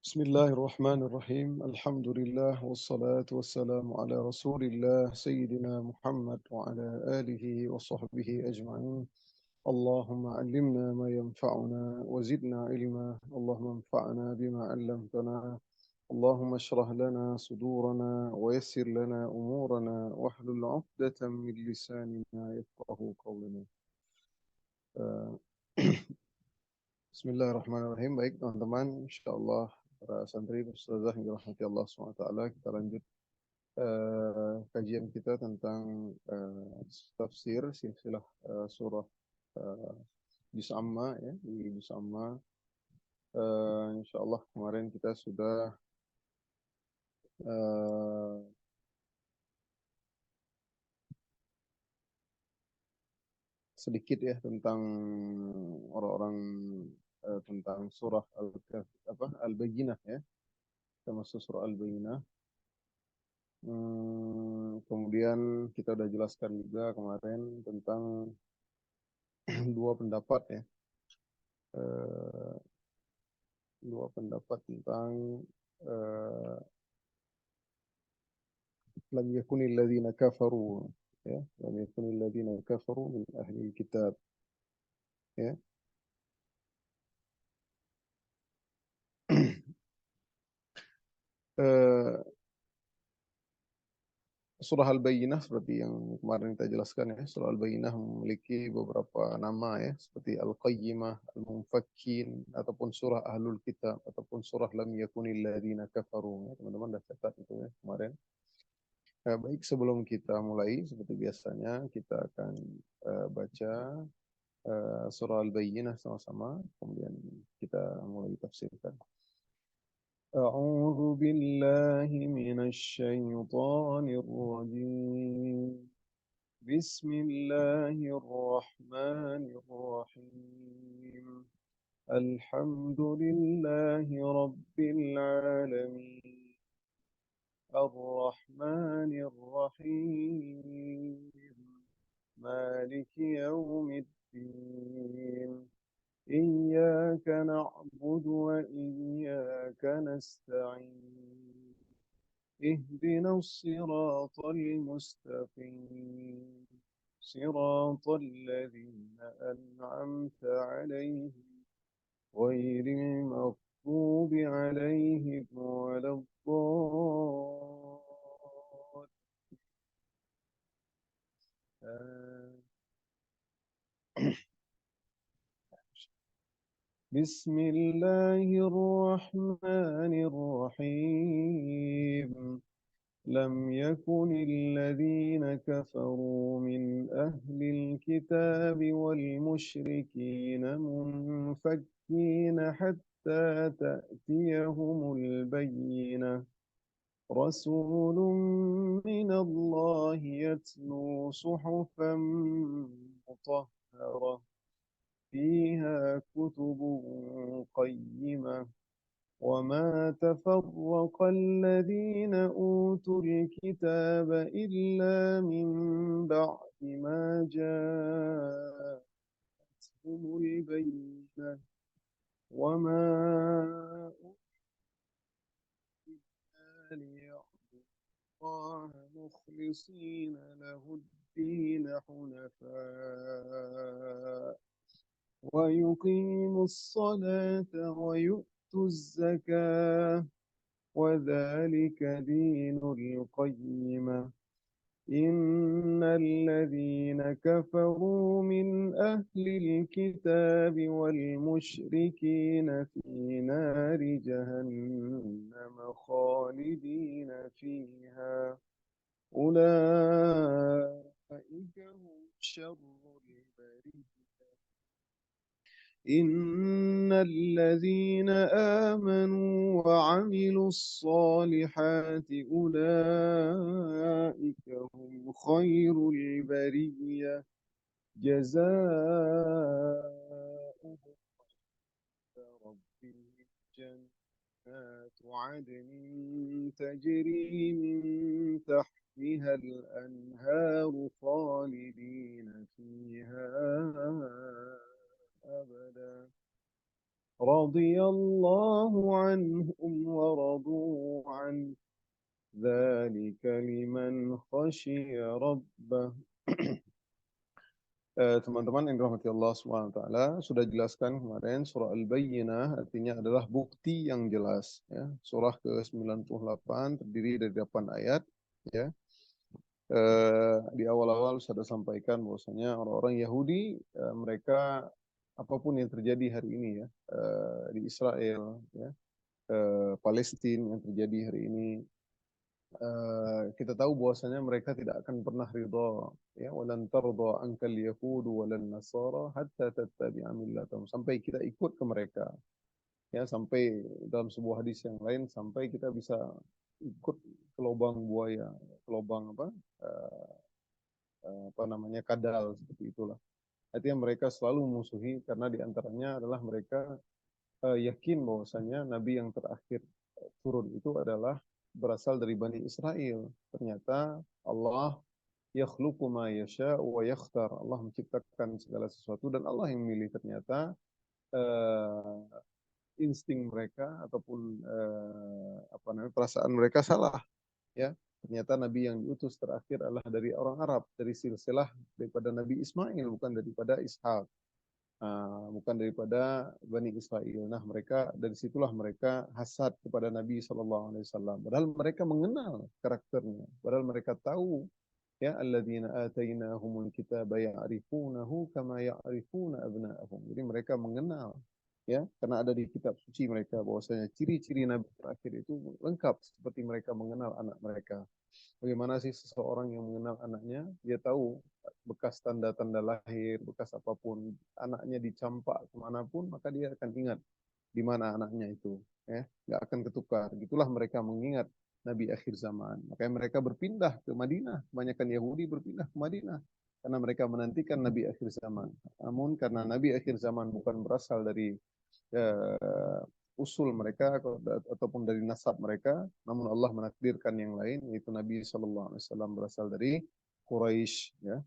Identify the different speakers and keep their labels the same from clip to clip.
Speaker 1: بسم الله الرحمن الرحيم. الحمد لله والصلاة والسلام على رسول الله سيدنا محمد وعلى آله وصحبه أجمعين. اللهم علمنا ما ينفعنا وزدنا علما. اللهم انفعنا بما علمتنا. اللهم اشرح لنا صدورنا ويسر لنا أمورنا واحلل عقدة من لساننا يفقه قولنا. آه، Bismillahirrahmanirrahim. Baik teman-teman, insyaallah para santri ustazah yang dirahmati Allah SWT, kita lanjut kajian kita tentang tafsir silsilah surah uh, Juz Amma, ya, di Juz Amma. Insyaallah kemarin kita sudah uh, sedikit ya tentang orang-orang tentang surah Al-Bayyinah, ya. Kita masuk surah Al-Bayyinah. Kemudian kita udah jelaskan juga kemarin tentang dua pendapat, ya. Eh, Dua pendapat tentang lam yakunil ladzina kafaru, ya, lam yakunil ladzina kafaru min ahli kitab, ya. Eh, Surah Al-Bayyinah seperti yang kemarin kita jelaskan, ya, Surah Al-Bayyinah memiliki beberapa nama, ya, seperti Al-Qayyimah, Al-Munfakkin, ataupun Surah Ahlul Kitab, ataupun Surah Lam Yakunil Ladzina Kafaru. Ya, teman-teman sudah catat itu, ya, kemarin. Baik, sebelum kita mulai, seperti biasanya kita akan baca Surah Al-Bayyinah sama-sama, kemudian kita mulai tafsirkan. أعوذ بالله من الشيطان الرجيم. بسم الله الرحمن الرحيم. الحمد لله رب العالمين. الرحمن الرحيم. مالك يوم الدين. إياك نعبد وإياك نستعين. اهدنا الصراط المستقيم. صراط الذين أنعمت عليهم غير المغضوب عليهم ولا الضالين. بسم الله الرحمن الرحيم. لم يكن الذين كفروا من أهل الكتاب والمشركين منفكين حتى تأتيهم البينة. رسول من الله يتلو صحفا مطهرة فيها كتب قيمة. وما تفرق الذين أوتوا الكتاب إلا من بعد ما جاءتهم البينة. وما أمروا ليعبدوا الله مخلصين له الدين حنفاء ويقيموا الصلاة ويؤتوا الزكاة وذلك دين القيمة. إن الذين كفروا من أهل الكتاب والمشركين في نار جهنم خالدين فيها. أولئك هم شر البرية. إن الذين آمنوا وعملوا الصالحات أولئك هم خير البرية. جزاؤهم عند ربهم جنات عدن تجري من تحتها الأنهار خالدين فيها أبدا. radhiyallahu anhum wa radu an dzalika liman khasyiya rabbah. Teman-teman yang dirahmati Allah Subhanahu wa taala, sudah jelaskan kemarin surah Al-Bayyinah artinya adalah bukti yang jelas ya. Surah ke-98 terdiri dari 8 ayat ya. Di awal-awal sudah sampaikan bahwasanya orang-orang Yahudi mereka apapun yang terjadi hari ini ya di Israel ya, Palestina yang terjadi hari ini, kita tahu bahwasanya mereka tidak akan pernah ridha ya, walan tardha ankal yahudu walan nasara hatta tattabi'a millatahum, sampai kita ikut ke mereka ya, sampai dalam sebuah hadis yang lain sampai kita bisa ikut ke lubang buaya, ke lubang apa namanya, kadal, seperti itulah. Artinya mereka selalu memusuhi karena diantaranya adalah mereka yakin bahwasanya nabi yang terakhir turun itu adalah berasal dari Bani Israel. Ternyata Allah yakhluqu ma yasha wa yakhtar. Allah menciptakan segala sesuatu dan Allah yang memilih. Ternyata uh, insting mereka ataupun apa namanya, perasaan mereka salah ya. Ternyata nabi yang diutus terakhir adalah dari orang Arab, dari silsilah daripada Nabi Ismail, bukan daripada Ishak. Bukan daripada Bani Israel. Nah, mereka dari situlah mereka hasad kepada Nabi Shallallahu Alaihi Wasallam. Padahal mereka mengenal karakternya. Padahal mereka tahu ya, alladzina atainahumul kitaba ya'rifunahu kama ya'rifuna abna'ahum. Jadi mereka mengenal ya, karena ada di kitab suci mereka bahwasanya ciri-ciri nabi terakhir itu lengkap seperti mereka mengenal anak mereka. Bagaimana sih seseorang yang mengenal anaknya? Dia tahu bekas tanda-tanda lahir, bekas apapun, anaknya dicampak kemanapun, maka dia akan ingat di mana anaknya itu. Ya, nggak akan ketukar. Gitulah mereka mengingat Nabi akhir zaman. Makanya mereka berpindah ke Madinah. Kebanyakan Yahudi berpindah ke Madinah karena mereka menantikan Nabi akhir zaman. Namun karena Nabi akhir zaman bukan berasal dari usul mereka ataupun dari nasab mereka, namun Allah menakdirkan yang lain, yaitu Nabi Shallallahu Alaihi Wasallam berasal dari Quraisy. Ya.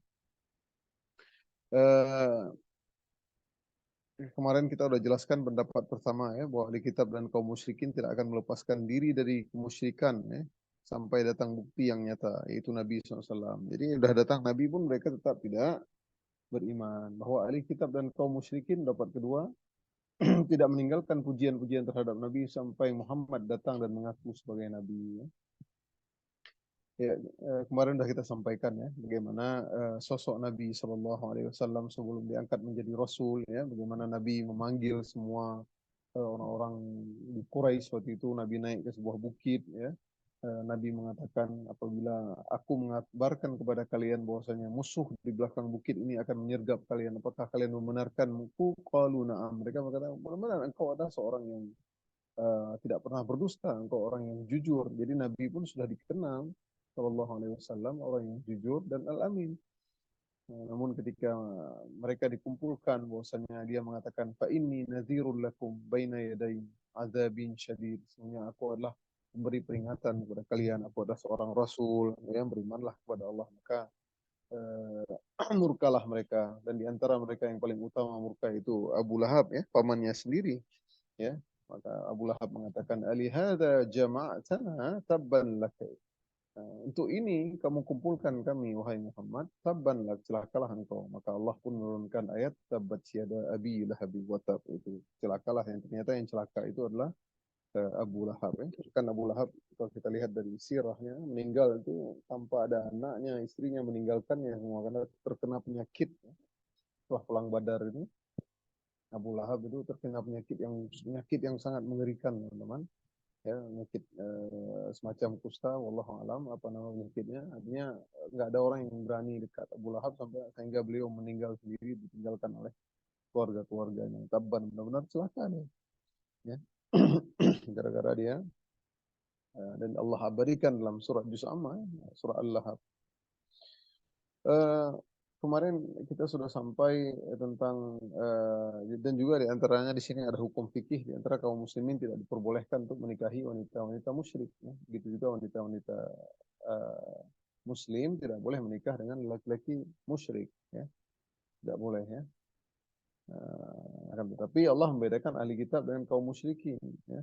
Speaker 1: Kemarin kita sudah jelaskan pendapat pertama ya, bahwa ahli kitab dan kaum musyrikin tidak akan melepaskan diri dari kemusyrikan ya, sampai datang bukti yang nyata, yaitu Nabi SAW. Jadi sudah datang Nabi pun mereka tetap tidak beriman. Bahwa ahli kitab dan kaum musyrikin dapat kedua, tidak meninggalkan pujian-pujian terhadap Nabi sampai Muhammad datang dan mengaku sebagai Nabi. Ya, kemarin sudah kita sampaikan ya, bagaimana sosok Nabi Shallallahu Alaihi Wasallam sebelum diangkat menjadi Rasul, ya, bagaimana Nabi memanggil semua orang-orang di Quraisy waktu itu. Nabi naik ke sebuah bukit, ya. Nabi mengatakan, apabila aku mengabarkan kepada kalian bahwasanya musuh di belakang bukit ini akan menyergap kalian, apakah kalian membenarkanku? Qalu na'am. Mereka berkata, benar-benar engkau adalah seorang yang tidak pernah berdusta, engkau orang yang jujur. Jadi Nabi pun sudah dikenal Shallallahu Alaihi Wasallam orang yang jujur dan al-amin. Namun ketika mereka dikumpulkan, bahwasanya dia mengatakan, fa inni nadhirul lakum baina yaday azabin syadid. Sesungguhnya aku adalah memberi peringatan kepada kalian, aku adalah seorang rasul, ya, berimanlah kepada Allah. Maka murkalah mereka, dan di antara mereka yang paling utama murka itu Abu Lahab, ya, pamannya sendiri, ya. Maka Abu Lahab mengatakan, alihada jama'atana tabban laka. Untuk ini kamu kumpulkan kami, wahai Muhammad, tabban lak, celakalah engkau. Maka Allah pun menurunkan ayat tabbat syada abi lahabi watab, itu celakalah, yang ternyata yang celaka itu adalah Abu Lahab. Ya. Kan Abu Lahab kalau kita lihat dari sirahnya, meninggal itu tanpa ada anaknya, istrinya meninggalkannya semua karena terkena penyakit. Ya. Setelah perang Badar itu, Abu Lahab itu terkena penyakit yang sangat mengerikan, teman-teman. Ya, penyakit semacam kusta, wallahu alam apa nama penyakitnya. Artinya nggak ada orang yang berani dekat Abu Lahab sampai sehingga beliau meninggal sendiri, ditinggalkan oleh keluarga-keluarganya. Tabban, benar-benar celaka nih. Ya. Gara-gara dia, dan Allah abadikan dalam surat Juz Amma, surah Al-Lahab. Kemarin kita sudah sampai tentang dan juga di antaranya di sini ada hukum fikih, di antara kaum muslimin tidak diperbolehkan untuk menikahi wanita-wanita musyrik. Ya. Begitu juga wanita-wanita muslim tidak boleh menikah dengan laki-laki musyrik. Ya. Tidak boleh, ya. Akan tetapi Allah membedakan ahli kitab dengan kaum musyrikin. Ya.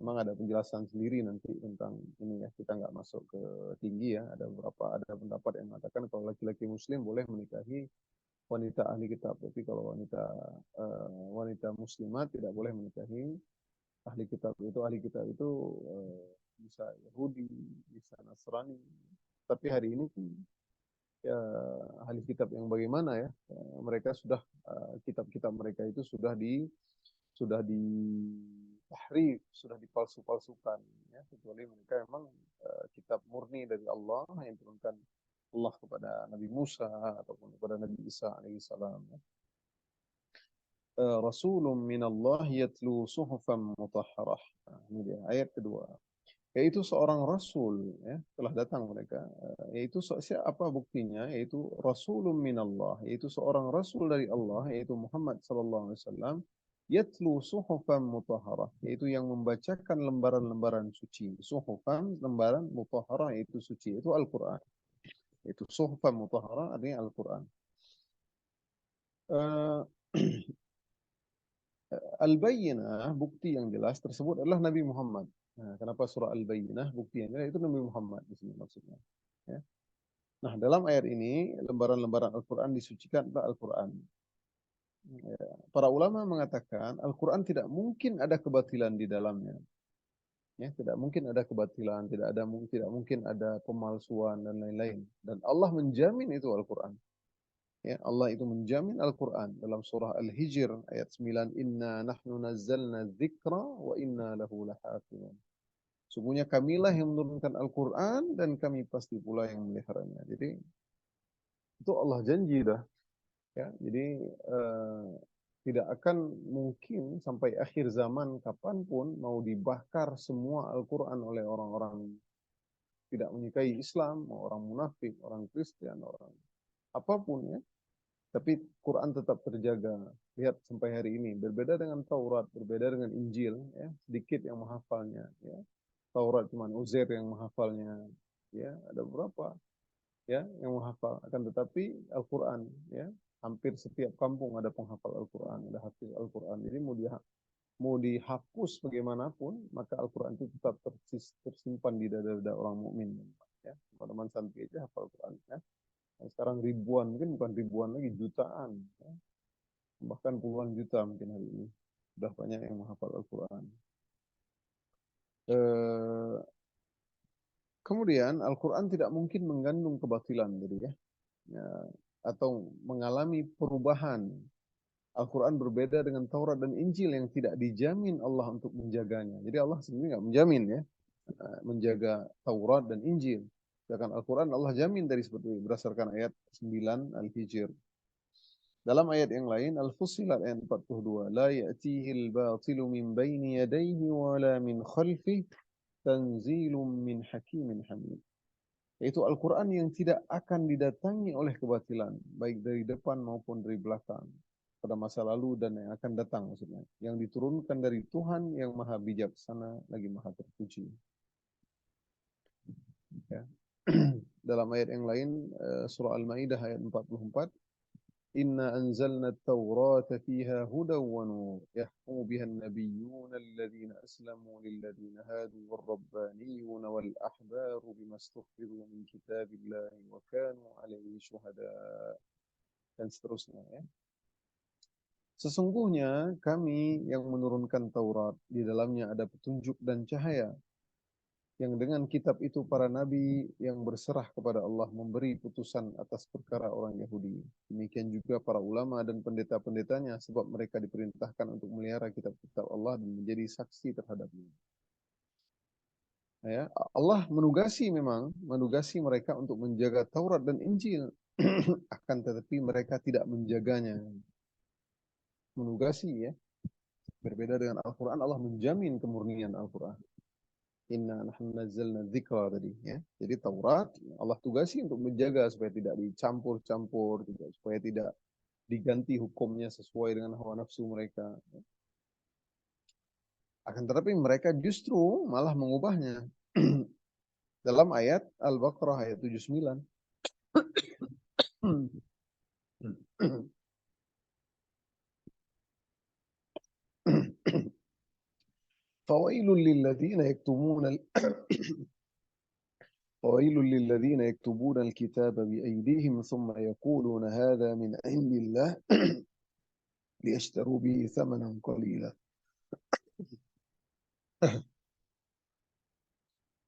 Speaker 1: Memang ada penjelasan sendiri nanti tentang ini ya. Kita nggak masuk ke tinggi ya. Ada pendapat yang mengatakan kalau laki-laki Muslim boleh menikahi wanita ahli kitab, tapi kalau wanita muslimat tidak boleh menikahi ahli kitab. Ahli kitab itu bisa Yahudi, bisa Nasrani. Tapi hari ini ya, ahli kitab yang bagaimana ya, mereka sudah kitab-kitab mereka itu sudah di tahrif, sudah dipalsu-palsukan ya, kecuali mereka memang kitab murni dari Allah yang diturunkan Allah kepada Nabi Musa ataupun kepada Nabi Isa alaihissalam ya. Rasulun minallah yatlu suhufan mutahharah. Nah, ini dia ayat kedua. Yaitu seorang rasul ya, telah datang mereka. Yaitu apa buktinya? Yaitu rasulun minallah, yaitu seorang rasul dari Allah, yaitu Muhammad sallallahu alaihi wasallam, yatlu suhufan mutahharah, yaitu yang membacakan lembaran-lembaran suci. Suhufan, lembaran, mutahharah yaitu suci, itu Al-Qur'an. Itu suhufan mutahharah artinya Al-Qur'an. Al-Bayyinah, bukti yang jelas tersebut adalah Nabi Muhammad. Nah, kenapa surah Al-Bayyinah bukti yang jelas itu Nabi Muhammad di sini maksudnya. Ya. Nah, dalam ayat ini lembaran-lembaran Al-Quran disucikan adalah Al-Quran. Ya. Para ulama mengatakan Al-Quran tidak mungkin ada kebatilan di dalamnya. Ya, tidak mungkin ada kebatilan, tidak mungkin ada pemalsuan dan lain-lain. Dan Allah menjamin itu Al-Quran. Ya, Allah itu menjamin Al-Quran dalam surah Al-Hijr ayat 9, Inna nahnu nazzalna dzikra wa inna lahu lahafizun. Sungguhnya kamilah yang menurunkan Al-Quran dan kami pasti pula yang memeliharanya. Jadi itu Allah janji dah. Ya, jadi tidak akan mungkin sampai akhir zaman kapanpun mau dibakar semua Al-Quran oleh orang-orang tidak menyukai Islam, orang munafik, orang Kristen, orang apapun ya. Tapi Quran tetap terjaga. Lihat sampai hari ini. Berbeda dengan Taurat, berbeda dengan Injil. Ya, sedikit yang menghafalnya. Ya. Taurat cuma Uzair yang menghafalnya. Ya, ada beberapa ya yang menghafal. Akan tetapi Al-Quran, ya, hampir setiap kampung ada penghafal Al-Quran, ada hafiz Al-Quran. Jadi mau dihapus bagaimanapun, maka Al-Quran itu tetap tersimpan di dada-dada orang mukmin. Ya, teman-teman santri aja hafal Al-Quran. Ya. Nah, sekarang ribuan, mungkin bukan ribuan lagi, jutaan. Ya. Bahkan puluhan juta mungkin hari ini. Sudah banyak yang menghafal Al-Quran. Kemudian Al-Quran tidak mungkin mengandung kebatilan. Jadi ya, atau mengalami perubahan. Al-Quran berbeda dengan Taurat dan Injil yang tidak dijamin Allah untuk menjaganya. Jadi Allah sendiri nggak menjamin ya, menjaga Taurat dan Injil. Sedangkan Al-Quran Allah jamin dari seperti berdasarkan ayat 9 Al-Hijr. Dalam ayat yang lain, Al-Fussilat ayat 42, La ya'tihil batilu min baini yadayhi wa la min khalfih tanzilum min hakimin hamid. Yaitu Al-Quran yang tidak akan didatangi oleh kebatilan, baik dari depan maupun dari belakang, pada masa lalu dan yang akan datang maksudnya. Yang diturunkan dari Tuhan yang maha bijaksana, lagi maha terpuji. Ya. Dalam ayat yang lain, surah Al-Ma'idah ayat 44, Inna anzalna at-taurata fiha hudan wa nur yahkumu biha an-nabiyyun alladhina aslamu lilladhina hadu war-rabbaniyun wal-ahbaru bima istuhfizu min kitabillahi wa kanu 'alaihi syuhada, dan seterusnya ya. Sesungguhnya kami yang menurunkan Taurat, di dalamnya ada petunjuk dan cahaya, yang dengan kitab itu para nabi yang berserah kepada Allah memberi putusan atas perkara orang Yahudi. Demikian juga para ulama dan pendeta-pendetanya, sebab mereka diperintahkan untuk melihara kitab-kitab Allah dan menjadi saksi terhadapnya. Ya, Allah menugasi mereka untuk menjaga Taurat dan Injil, akan tetapi mereka tidak menjaganya. Menugasi ya, berbeda dengan Al-Quran, Allah menjamin kemurnian Al-Quran. Inna nahnu nazzalna dzikra tadi ya. Jadi Taurat Allah tugasi untuk menjaga supaya tidak dicampur-campur, supaya tidak diganti hukumnya sesuai dengan hawa nafsu mereka. Akan tetapi mereka justru malah mengubahnya. Dalam ayat Al-Baqarah ayat 79. Fawailul lilladzina yaktumuna فويل للذين يكتبون الكتاب بأيديهم ثم يقولون هذا من عند الله ليشتروا به ثمنا قليلا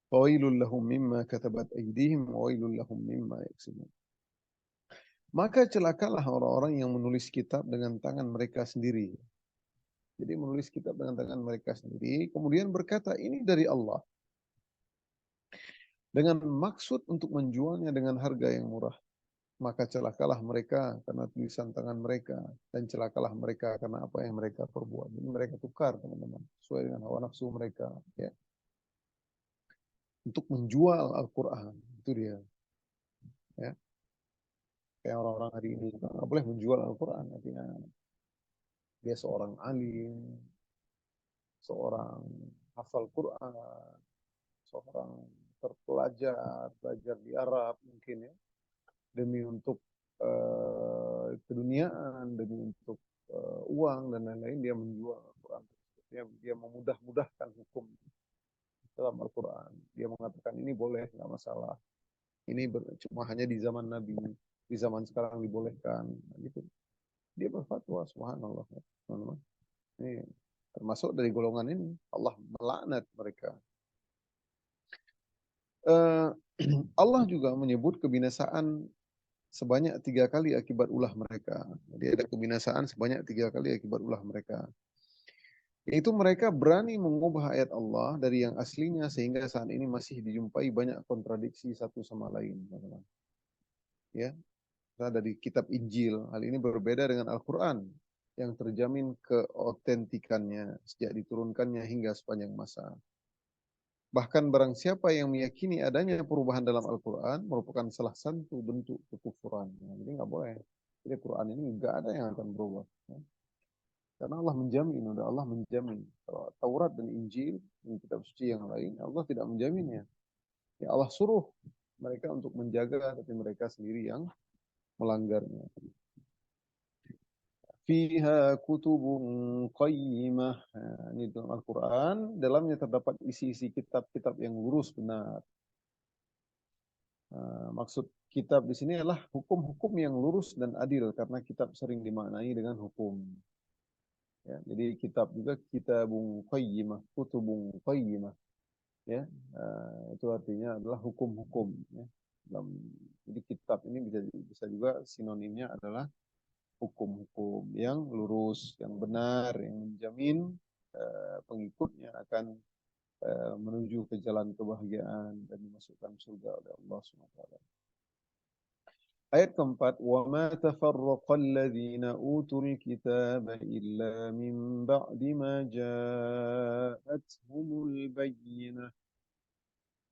Speaker 1: فويل لهم مما كتبت أيديهم وويل لهم مما يكسبون. Maka celakalah orang-orang yang menulis kitab dengan tangan mereka sendiri. Jadi menulis kitab dengan tangan mereka sendiri, kemudian berkata ini dari Allah. Dengan maksud untuk menjualnya dengan harga yang murah. Maka celakalah mereka karena tulisan tangan mereka. Dan celakalah mereka karena apa yang mereka perbuat. Jadi mereka tukar teman-teman. Sesuai dengan hawa nafsu mereka. Ya. Untuk menjual Al-Quran. Itu dia. Ya. Kayak orang-orang hari ini juga nggak boleh menjual Al-Quran. Artinya dia seorang alim, seorang hafal Quran, seorang terpelajar, belajar di Arab mungkin ya, demi untuk keduniaan, demi untuk uang dan lain-lain, dia menjual Al-Quran. Dia memudah-mudahkan hukum dalam Al-Quran. Dia mengatakan ini boleh, nggak masalah. Ini cuma hanya di zaman Nabi, di zaman sekarang dibolehkan. Gitu. Dia berfatwa, subhanallah. Teman-teman. Ini termasuk dari golongan ini. Allah melaknat mereka. Allah juga menyebut kebinasaan sebanyak 3 kali akibat ulah mereka. Jadi ada kebinasaan sebanyak 3 kali akibat ulah mereka. Yaitu mereka berani mengubah ayat Allah dari yang aslinya sehingga saat ini masih dijumpai banyak kontradiksi satu sama lain. Ya, dari kitab Injil, hal ini berbeda dengan Al-Quran yang terjamin keotentikannya sejak diturunkannya hingga sepanjang masa. Bahkan barang siapa yang meyakini adanya perubahan dalam Al-Quran merupakan salah satu bentuk kekufuran. Jadi nggak boleh. Jadi Quran ini nggak ada yang akan berubah. Karena Allah menjamin, Allah menjamin. Taurat dan Injil, dan kitab suci yang lain, Allah tidak menjaminnya. Ya Allah suruh mereka untuk menjaga, tapi mereka sendiri yang melanggarnya. Fiha kutubun qayyimah. Nah, ini dalam Al-Quran, dalamnya terdapat isi-isi kitab-kitab yang lurus benar. Maksud kitab di sini adalah hukum-hukum yang lurus dan adil, karena kitab sering dimaknai dengan hukum. Ya, jadi kitab juga kitabun qayyimah, kutubun qayyimah. Ya, itu artinya adalah hukum-hukum. Ya. Jadi kitab ini bisa juga sinonimnya adalah hukum-hukum yang lurus, yang benar, yang menjamin pengikutnya akan menuju ke jalan kebahagiaan dan dimasukkan surga oleh Allah SWT. Ayat keempat, وَمَا تَفَرَّقَ الَّذِينَ أُوتُوا الْكِتَابَ إِلَّا مِنْ بَعْدِ مَا جَاءَتْهُمُ الْبَيِّنَةُ.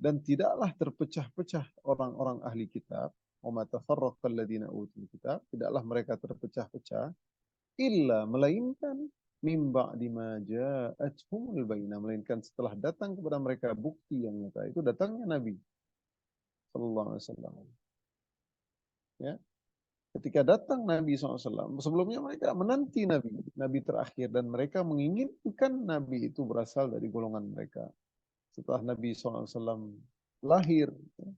Speaker 1: Dan tidaklah terpecah-pecah orang-orang ahli kitab, وَمَا تَفَرَّقَ الَّذِينَ أُوتُوا الْكِتَابَ, tidaklah mereka terpecah-pecah, illa melainkan mim ba'di ma ja'atuhumul bayyinah, melainkan setelah datang kepada mereka bukti yang nyata. Itu datangnya Nabi sallallahu alaihi wasallam. Ya. Ketika datang Nabi SAW, sebelumnya mereka menanti Nabi terakhir, dan mereka menginginkan Nabi itu berasal dari golongan mereka. Setelah Nabi SAW lahir, ya,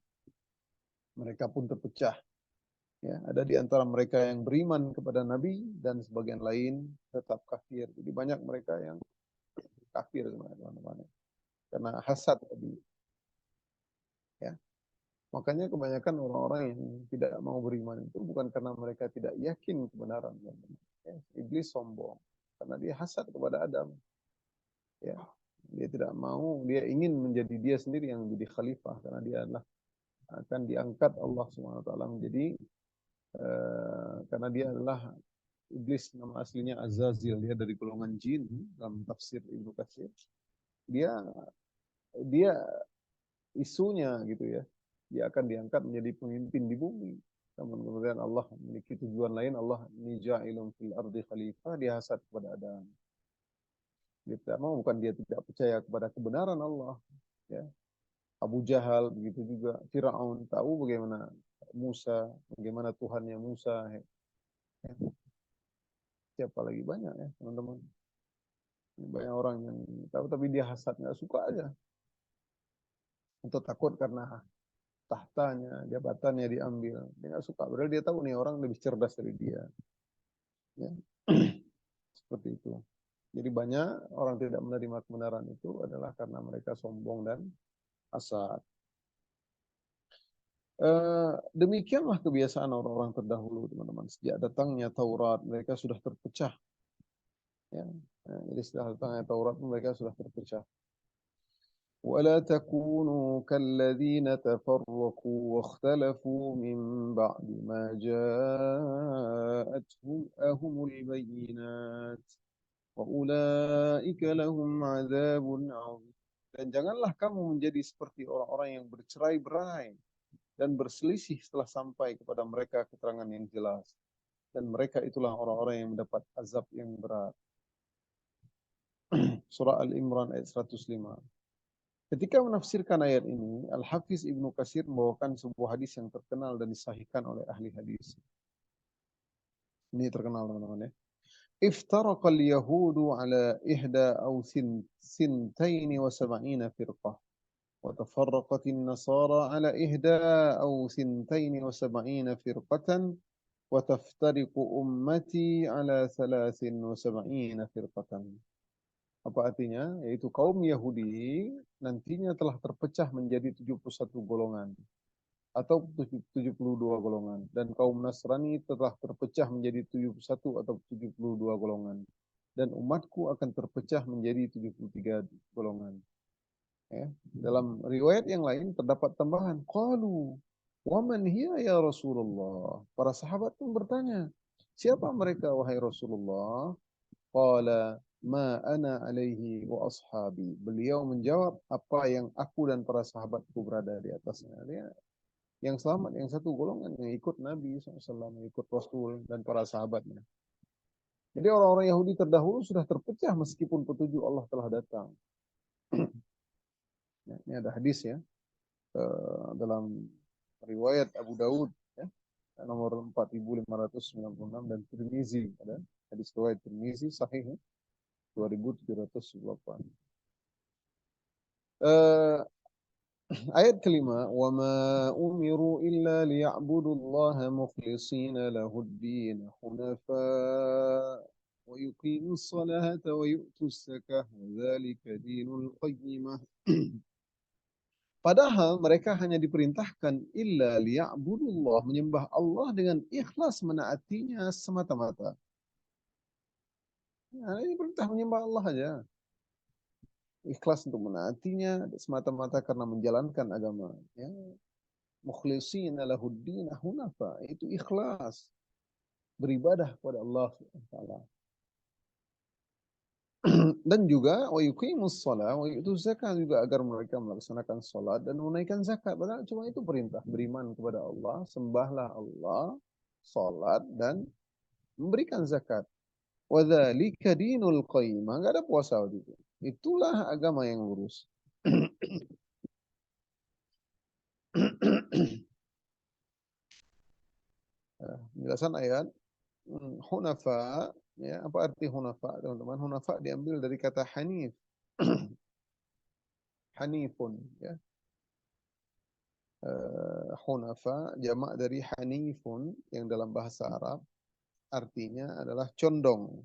Speaker 1: mereka pun terpecah. Ya, ada di antara mereka yang beriman kepada Nabi dan sebagian lain tetap kafir. Jadi banyak mereka yang kafir teman-teman. Karena hasad tadi. Ya. Makanya kebanyakan orang-orang yang tidak mau beriman itu bukan karena mereka tidak yakin kebenaran. Ya, iblis sombong karena dia hasad kepada Adam. Ya, dia tidak mau, dia ingin menjadi dia sendiri yang menjadi khalifah, karena dia adalah akan diangkat Allah SWT menjadi karena dia adalah iblis, nama aslinya Azazil, dia dari golongan jin dalam tafsir Ibnu Katsir. Dia isunya gitu ya, dia akan diangkat menjadi pemimpin di bumi. Namun kemudian Allah memiliki tujuan lain. Allah ini ja'ilun fil ardi khalifah, dia hasad kepada Adam. Dia tidak mau, bukan dia tidak percaya kepada kebenaran Allah. Ya. Abu Jahal begitu juga, Firaun tahu bagaimana Musa, bagaimana Tuhannya Musa. Ya. Siapa lagi banyak ya teman-teman. Banyak orang yang tahu tapi dia hasad, nggak suka aja. Atau takut karena tahtanya, jabatannya diambil. Dia nggak suka. Padahal dia tahu nih orang lebih cerdas dari dia. Ya. Seperti itu. Jadi banyak orang tidak menerima kebenaran itu adalah karena mereka sombong dan hasad. Demikianlah kebiasaan orang-orang terdahulu, teman-teman. Sejak datangnya Taurat, mereka sudah terpecah. Ya. Jadi setelah datangnya Taurat, mereka sudah terpecah. ولا تكونوا كالذين تفرقوا واختلفوا من بعد ما جاءتهم البينات وأولئك لهم عذاب عظيم. Dan janganlah kamu menjadi seperti orang-orang yang bercerai-berai dan berselisih setelah sampai kepada mereka keterangan yang jelas. Dan mereka itulah orang-orang yang mendapat azab yang berat. Surah Al-Imran ayat 105. Ketika menafsirkan ayat ini, Al-Hafiz Ibnu Katsir membawakan sebuah hadis yang terkenal dan disahihkan oleh ahli hadis. Ini terkenal, teman-teman ya. Iftaraqa al-yahudu ala ihda aw sintain wa sab'ina firqah. وتفرقت النصارى على إحدى أو ثنتين وسبعين فرقة وتفترق أمتي على 73 فرقة. Apa artinya? Yaitu kaum Yahudi nantinya telah terpecah menjadi 71 golongan atau 72 golongan, dan kaum Nasrani telah terpecah menjadi 71 atau 72 golongan, dan umatku akan terpecah menjadi 73 golongan. Ya. Dalam riwayat yang lain terdapat tambahan, qalu wa man hiya ya Rasulullah. Para sahabat pun bertanya, siapa mereka wahai Rasulullah? Qala ma ana alaihi wa ashabi. Beliau menjawab, apa yang aku dan para sahabatku berada di atasnya. Dia yang selamat, yang satu golongan yang ikut Nabi SAW, yang ikut Rasul dan para sahabatnya. Jadi orang-orang Yahudi terdahulu sudah terpecah meskipun petunjuk Allah telah datang. Ya, ini ada hadis ya, dalam riwayat Abu Daud ya, nomor 4596 dan Tirmizi, ada hadis riwayat Tirmizi sahih ya, 2708. Ayat kelima, wa ma umiru illa liya'budullaha mukhlishina lahud-din hunafa wa yuqimus salata wa yu'tus zakah wa dzalika dinul qayyimah. Padahal mereka hanya diperintahkan illa liya'budullah, menyembah Allah dengan ikhlas menaatinya semata-mata. Nah, ini perintah menyembah Allah aja. Ikhlas untuk menaatinya semata-mata karena menjalankan agama. Ya. Mukhlishina lahuddin hunafa, itu ikhlas beribadah kepada Allah Taala. Dan juga wa yuqimus shalah wa yutuz zakat, juga agar mereka melaksanakan salat dan menunaikan zakat. Padahal cuma itu perintah, beriman kepada Allah, sembahlah Allah, salat dan memberikan zakat. Wa dzalika dinul qayyim. Enggak ada puasa waktu itu. Itulah agama yang lurus. Penjelasan ayat hunafa, ya, apa arti hunafa, teman-teman? Hunafa diambil dari kata hanif. Hanifun, ya. Hunafa jamak dari hanifun yang dalam bahasa Arab artinya adalah condong.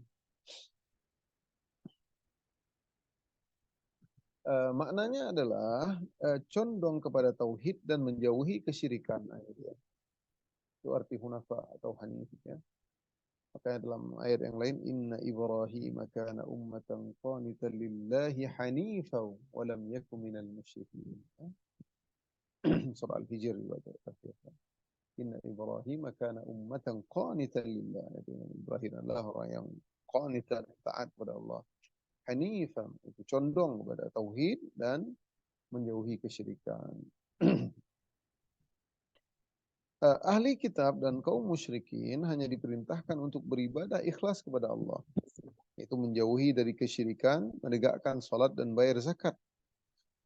Speaker 1: Maknanya adalah condong kepada tauhid dan menjauhi kesyirikan. Itu arti hunafa atau hanif, ya. Makanya dalam ayat yang lain, inna Ibrahim kana ummatan qanitan lillahi hanifan wa lam yakun minal musyrikin. Surah Al-Hijr juga terkata, inna Ibrahim kana ummatan qanitan lillah. Ibrahim adalah orang yang qanitan, taat kepada Allah. Hanifan, itu condong kepada tauhid dan menjauhi kesyirikan. Ahli kitab dan kaum musyrikin hanya diperintahkan untuk beribadah ikhlas kepada Allah, yaitu menjauhi dari kesyirikan, menegakkan salat dan bayar zakat.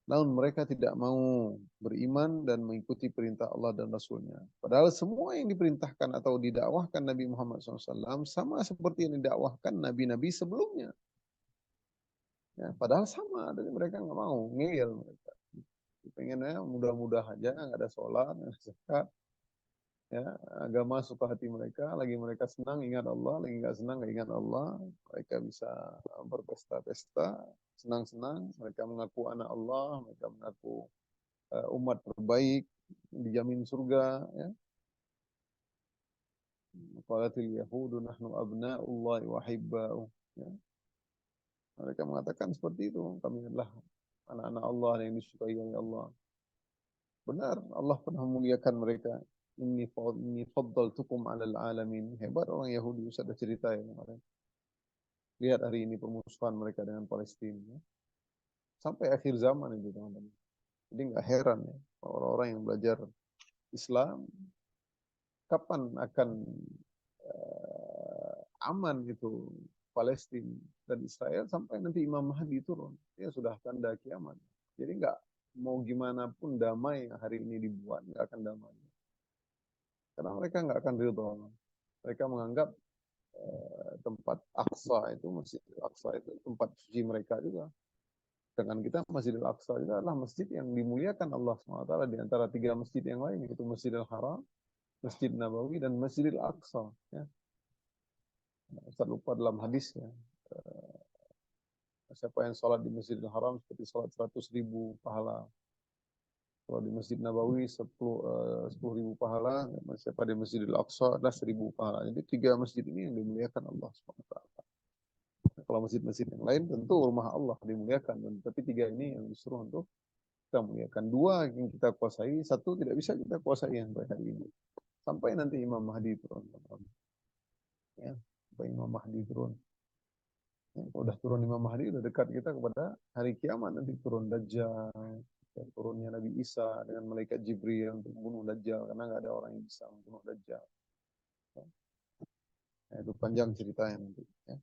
Speaker 1: Namun mereka tidak mau beriman dan mengikuti perintah Allah dan Rasulnya. Padahal semua yang diperintahkan atau didakwahkan Nabi Muhammad SAW sama seperti yang didakwahkan Nabi-Nabi sebelumnya. Ya, padahal sama, dari mereka nggak mau, ngeyel mereka. Pengennya mudah-mudah aja, nggak ada sholat, nggak ada zakat. Ya, agama suka hati mereka, lagi mereka senang ingat Allah, lagi nggak senang nggak ingat Allah. Mereka bisa berpesta-pesta, senang-senang. Mereka mengaku anak Allah, mereka mengaku umat terbaik, dijamin surga. Ya. Qalatil yahudu nahnu abna'ullahi wa hibba'u. Ya. Mereka mengatakan seperti itu. Kami adalah anak-anak Allah yang disukai oleh Allah. Benar, Allah pernah memuliakan mereka. Inni faddaltukum 'alal alamin. Hebat orang Yahudi, Ustaz ada cerita ya kemarin. Lihat hari ini permusuhan mereka dengan Palestina. Ya. Sampai akhir zaman itu teman-teman. Jadi nggak heran ya, orang-orang yang belajar Islam, kapan akan aman gitu Palestina dan Israel sampai nanti Imam Mahdi turun. Ya sudah tanda kiamat. Jadi nggak mau gimana pun damai yang hari ini dibuat, nggak akan damai. Karena mereka nggak akan ridho. Mereka menganggap tempat Aqsa itu, Masjid Al-Aqsa itu tempat suci mereka juga. Dengan kita Masjidil Aqsa itu adalah masjid yang dimuliakan Allah SWT di antara 3 masjid yang lain, yaitu Masjidil Haram, Masjid Nabawi, dan Masjidil Aqsa. Ya. Ustaz lupa dalam hadis ya. Siapa yang sholat di Masjidil Haram seperti sholat 100.000 pahala. Kalau di Masjid Nabawi 10.000 pahala, siapa di Masjidil Aqsa adalah 1.000 pahala. Jadi 3 masjid ini yang dimuliakan Allah SWT. Kalau masjid-masjid yang lain tentu rumah Allah dimuliakan, tapi 3 ini yang disuruh untuk kita muliakan. 2 yang kita kuasai, 1 tidak bisa kita kuasai yang hari ini. Sampai nanti Imam Mahdi turun. Ya, sampai Imam Mahdi turun. Ya, kalau udah turun Imam Mahdi, udah dekat kita kepada hari kiamat, nanti turun Dajjal, dan turunnya Nabi Isa dengan malaikat Jibril untuk membunuh Dajjal, karena nggak ada orang yang bisa membunuh Dajjal. Ya, itu panjang ceritanya nanti. Ya.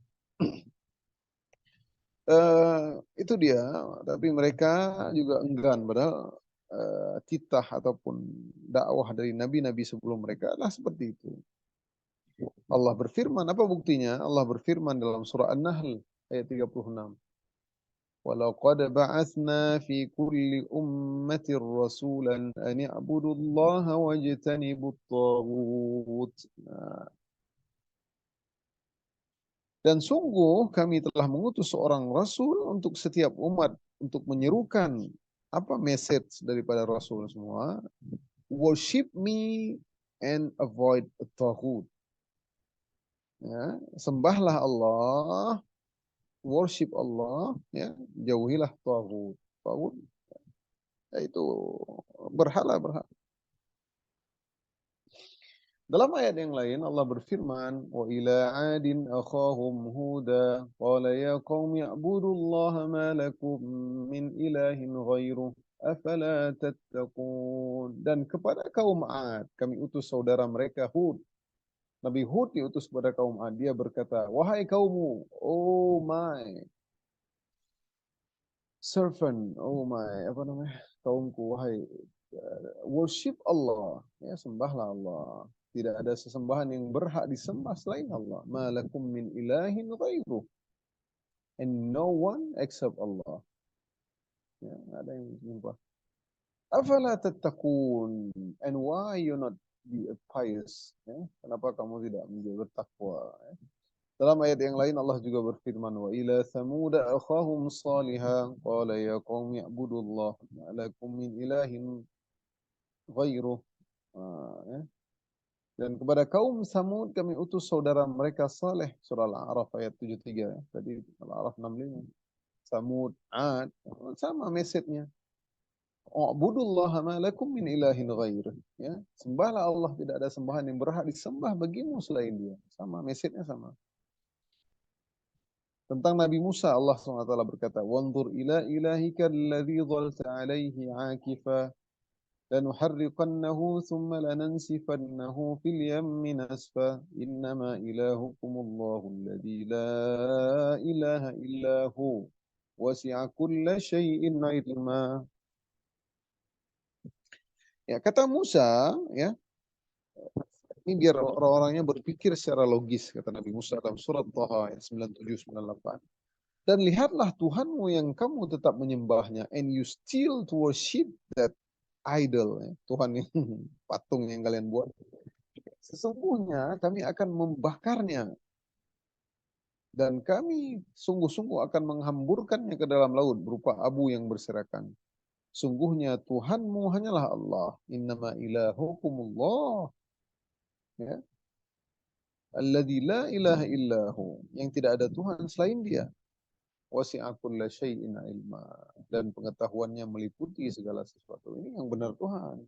Speaker 1: Itu dia, tapi mereka juga enggan, padahal titah ataupun dakwah dari nabi-nabi sebelum mereka adalah seperti itu. Allah berfirman, apa buktinya? Allah berfirman dalam surah An-Nahl ayat 36. وَلَقَدْ بَعَثْنَا فِي كُلِّ أُمَّةٍ رَسُولًا أَنِ اعْبُدُوا اللَّهَ وَاجْتَنِبُوا الطَّاغُوتَ. Dan sungguh kami telah mengutus seorang rasul untuk setiap umat untuk menyerukan apa message daripada rasul semua? Worship me and avoid taghut. Ya, sembahlah Allah, worship Allah, ya, jauhilah taghut. Taghut yaitu berhala-berhala. Dalam ayat yang lain Allah berfirman, wa ila 'adin akhahum huda qala ya qaumi i'budullaha ma lakum min ilahin ghairuh afala tattaqun. Dan kepada kaum 'Ad kami utus saudara mereka Hud. Nabi Hud diutus kepada kaum 'Ad, dia berkata, wahai kaummu, oh my servant, oh my apa namanya? Kaumku, wahai worship Allah, ya sembahlah Allah. Tidak ada sesembahan yang berhak disembah selain Allah. Malakum min ilahin ghairuh. And no one except Allah. Ya, ada yang menyembah. Afala tattaqun. And why you not be pious? Ya, kenapa kamu tidak menjadi bertakwa? Ya. Dalam ayat yang lain Allah juga berfirman, wa ila thamud akhahum salihah qala ya qaumi i'budullah ma lakum min ilahin ghairuh. Ya. Dan kepada kaum Samud kami utus saudara mereka Saleh. Surah Al-A'raf ayat 73. Tadi Al-A'raf 65. Samud, Ad. Sama message-nya. U'budullaha ma lakum min ilahin ghair. Ya, sembahlah Allah, tidak ada sembahan yang berhak disembah bagimu selain Dia. Sama message-nya sama. Tentang Nabi Musa Allah SWT berkata, "Wanzur ila ilahika alladhi dhalta 'alaihi 'akifa لنحرقنه ثم لننسفنه في اليم نسفا إنما إلهكم الله الذي لا إله إلا هو وسع كل شيء علما." Ya, kata Musa, ya, ini biar orang-orangnya berpikir secara logis, kata Nabi Musa dalam surat Thaha ayat 97-98. Dan lihatlah Tuhanmu yang kamu tetap menyembahnya, and you still to worship that idol, ya. Tuhan yang patung yang kalian buat. Sesungguhnya kami akan membakarnya dan kami sungguh-sungguh akan menghamburkannya ke dalam laut berupa abu yang berserakan. Sungguhnya Tuhanmu hanyalah Allah. Innama ilahukumullah. Ya. Alladzi la ilaha illahu. Yang tidak ada Tuhan selain dia. Wasi'a kulla syai'in ilma. Dan pengetahuannya meliputi segala sesuatu. Ini yang benar Tuhan.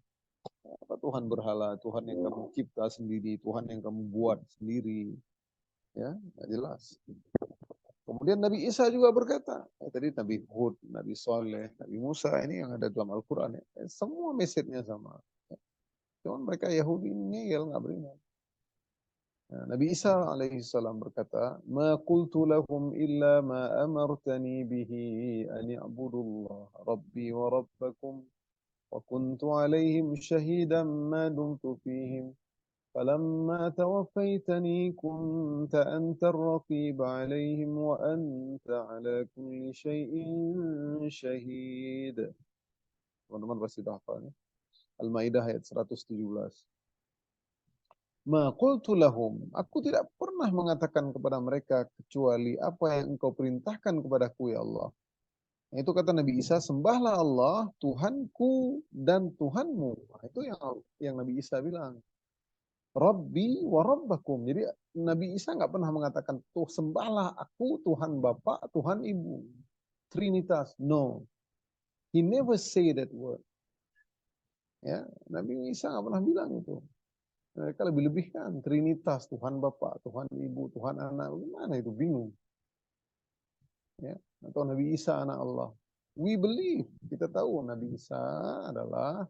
Speaker 1: Apa Tuhan berhala, Tuhan yang kamu cipta sendiri, Tuhan yang kamu buat sendiri. Ya, nggak jelas. Kemudian Nabi Isa juga berkata, tadi Nabi Hud, Nabi Saleh, Nabi Musa, ini yang ada dalam Al-Quran. Semua message-nya sama. Cuman mereka Yahudi ini ngeyel, nggak beriman. Nah, Nabi Isa alaihissalam berkata, Ma qultu lahum illa ma amartani bihi an i'budullah rabbi wa rabbakum wa kuntu alaihim syahidan ma dumtu fihim. فلما توفيتني كنت أنت الرقيب عليهم وأنت على كل شيء شهيد. Teman-teman pasti dah hafal. Al-Maidah ayat 117. Ma qultu lahum, aku tidak pernah mengatakan kepada mereka kecuali apa yang engkau perintahkan kepadaku ya Allah. Itu kata Nabi Isa, sembahlah Allah, Tuhanku dan Tuhanmu. Itu yang Nabi Isa bilang. Rabbi wa rabbakum. Jadi Nabi Isa nggak pernah mengatakan, tuh sembahlah aku Tuhan Bapa, Tuhan Ibu. Trinitas. No. He never say that word. Ya, Nabi Isa nggak pernah bilang itu. Mereka lebih-lebihkan Trinitas, Tuhan Bapa, Tuhan Ibu, Tuhan Anak. Gimana itu? Bingung. Ya, atau Nabi Isa anak Allah. We believe, kita tahu Nabi Isa adalah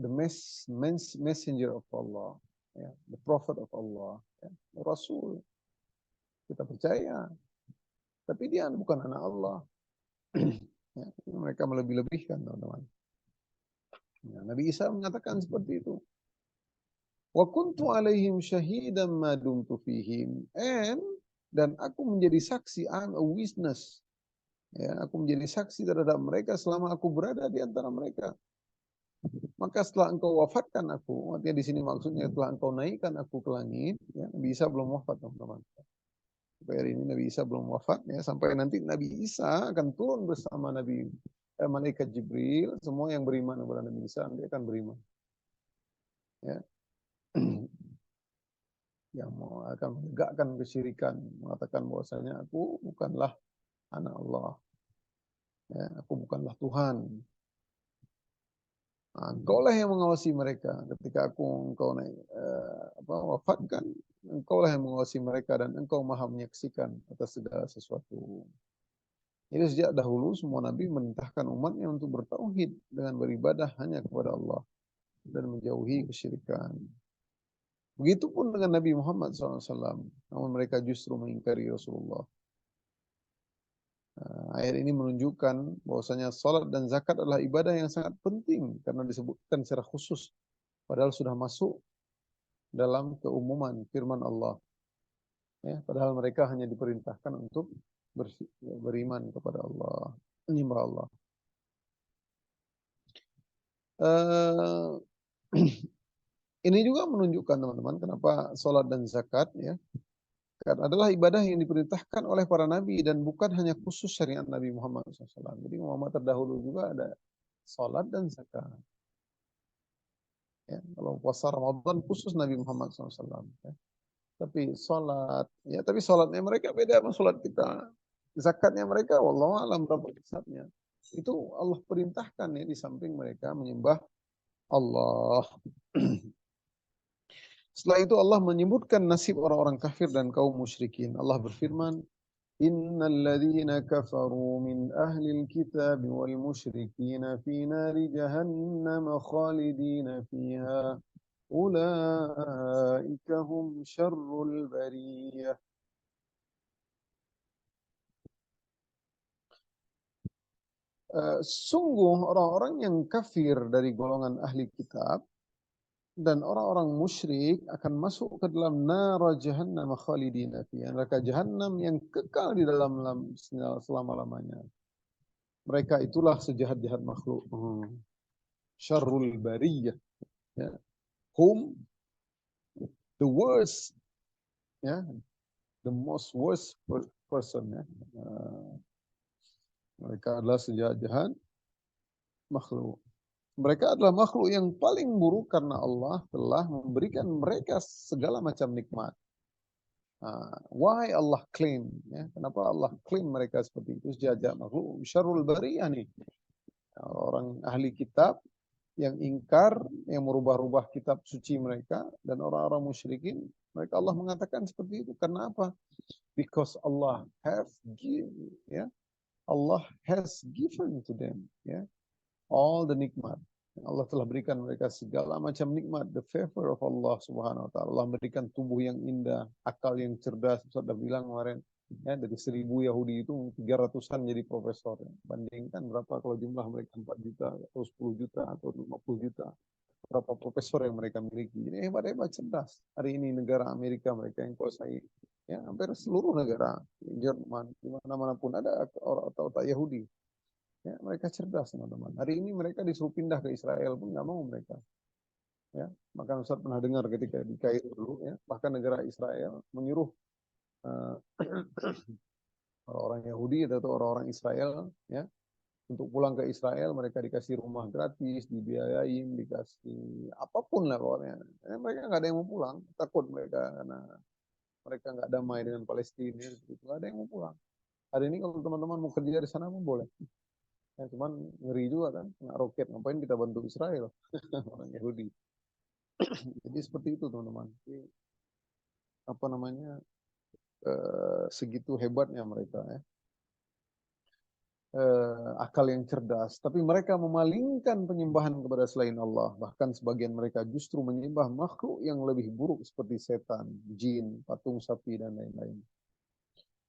Speaker 1: the messenger of Allah, ya, the prophet of Allah, ya, Rasul. Kita percaya, tapi dia bukan anak Allah. Ya, mereka melebih-lebihkan, teman-teman. Ya, Nabi Isa mengatakan seperti itu. Wa kuntu alaihim syahidan ma dumtu fihim. Dan aku menjadi saksi, I'm a witness. Ya, aku menjadi saksi terhadap mereka selama aku berada di antara mereka. Maka setelah engkau wafatkan aku, artinya di sini maksudnya setelah engkau naikkan aku ke langit, ya, Nabi Isa belum wafat, teman-teman. Sampai hari ini Nabi Isa belum wafat, ya, sampai nanti Nabi Isa akan turun bersama malaikat Jibril, semua yang beriman kepada Nabi Isa nanti akan beriman. Ya. Yang akan menegakkan kesyirikan, mengatakan bahwasanya aku bukanlah anak Allah, ya, aku bukanlah Tuhan. Nah, engkaulah yang mengawasi mereka ketika engkau wafatkan, engkaulah yang mengawasi mereka dan engkau maha menyaksikan atas segala sesuatu. Jadi sejak dahulu semua nabi memerintahkan umatnya untuk bertauhid dengan beribadah hanya kepada Allah dan menjauhi kesyirikan. Begitupun dengan Nabi Muhammad SAW, namun mereka justru mengingkari Rasulullah. Ayat ini menunjukkan bahwasanya salat dan zakat adalah ibadah yang sangat penting karena disebutkan secara khusus, padahal sudah masuk dalam keumuman firman Allah. Ya, padahal mereka hanya diperintahkan untuk beriman kepada Allah, menyembah Allah. Ini juga menunjukkan, teman-teman, kenapa salat dan zakat, ya, adalah ibadah yang diperintahkan oleh para nabi dan bukan hanya khusus syariat Nabi Muhammad SAW. Jadi Muhammad terdahulu juga ada salat dan zakat. Ya, kalau puasa Ramadan khusus Nabi Muhammad SAW. Ya. Tapi salat, ya, tapi salatnya mereka beda sama salat kita. Zakatnya mereka, wallahu alam berapa besarnya. Itu Allah perintahkan, ya, di samping mereka menyembah Allah. Setelah itu Allah menyebutkan nasib orang-orang kafir dan kaum musyrikin. Allah berfirman, Innal ladzina kafaru min ahlil kitab wal musyrikin fi nari jahannam khalidina fiha. Ulaika hum syarrul bariyah. Sungguh orang-orang yang kafir dari golongan ahli kitab Dan orang-orang musyrik akan masuk ke dalam neraka jahannam khalidina fiha, neraka jahannam yang kekal di dalam selama-lamanya. Mereka itulah sejahat-jahat makhluk. Syarrul bariyah. Ya. Hum the worst, ya, the most worst person. Ya. Mereka adalah sejahat-jahat makhluk. Mereka adalah makhluk yang paling buruk karena Allah telah memberikan mereka segala macam nikmat. Why Allah claim? Ya, kenapa Allah claim mereka seperti itu? Sejahat-jahat makhluk. Syarrul bariyah nih. Orang ahli kitab yang ingkar, yang merubah-rubah kitab suci mereka, dan orang-orang musyrikin, mereka Allah mengatakan seperti itu. Karena apa? Because Allah have given, ya, Allah has given to them, ya, all the nikmat. Allah telah berikan mereka segala macam nikmat, the favor of Allah Subhanahu wa taala. Allah memberikan tubuh yang indah, akal yang cerdas. Ustaz sudah bilang kemarin, ya, dari 1.000 Yahudi itu 300-an jadi profesor. Ya. Bandingkan berapa kalau jumlah mereka 4 juta atau 10 juta atau 50 juta. Berapa profesor yang mereka miliki. Ini hebat-hebat cerdas. Hari ini negara Amerika mereka yang kuasai, ya, hampir seluruh negara. Jerman, di mana-mana pun ada orang atau Yahudi. Ya, mereka cerdas, teman-teman. Hari ini mereka disuruh pindah ke Israel pun nggak mau mereka. Ya, maka Ustaz pernah dengar ketika di Kairo dulu, ya, bahkan negara Israel menyuruh uh, orang Yahudi atau orang-orang Israel, ya, untuk pulang ke Israel. Mereka dikasih rumah gratis, dibiayain, dikasih apapun lah pokoknya. Ya, mereka nggak ada yang mau pulang, takut mereka karena mereka nggak damai dengan Palestina. Gitu. Nggak ada yang mau pulang. Hari ini kalau teman-teman mau kerja di sana pun boleh. Ya, cuman ngeri juga kan, nggak roket. Ngapain kita bantu Israel? Orang Yahudi. Jadi seperti itu teman-teman. Apa namanya, segitu hebatnya mereka, ya. Akal yang cerdas. Tapi mereka memalingkan penyembahan kepada selain Allah. Bahkan sebagian mereka justru menyembah makhluk yang lebih buruk seperti setan, jin, patung sapi dan lain-lain.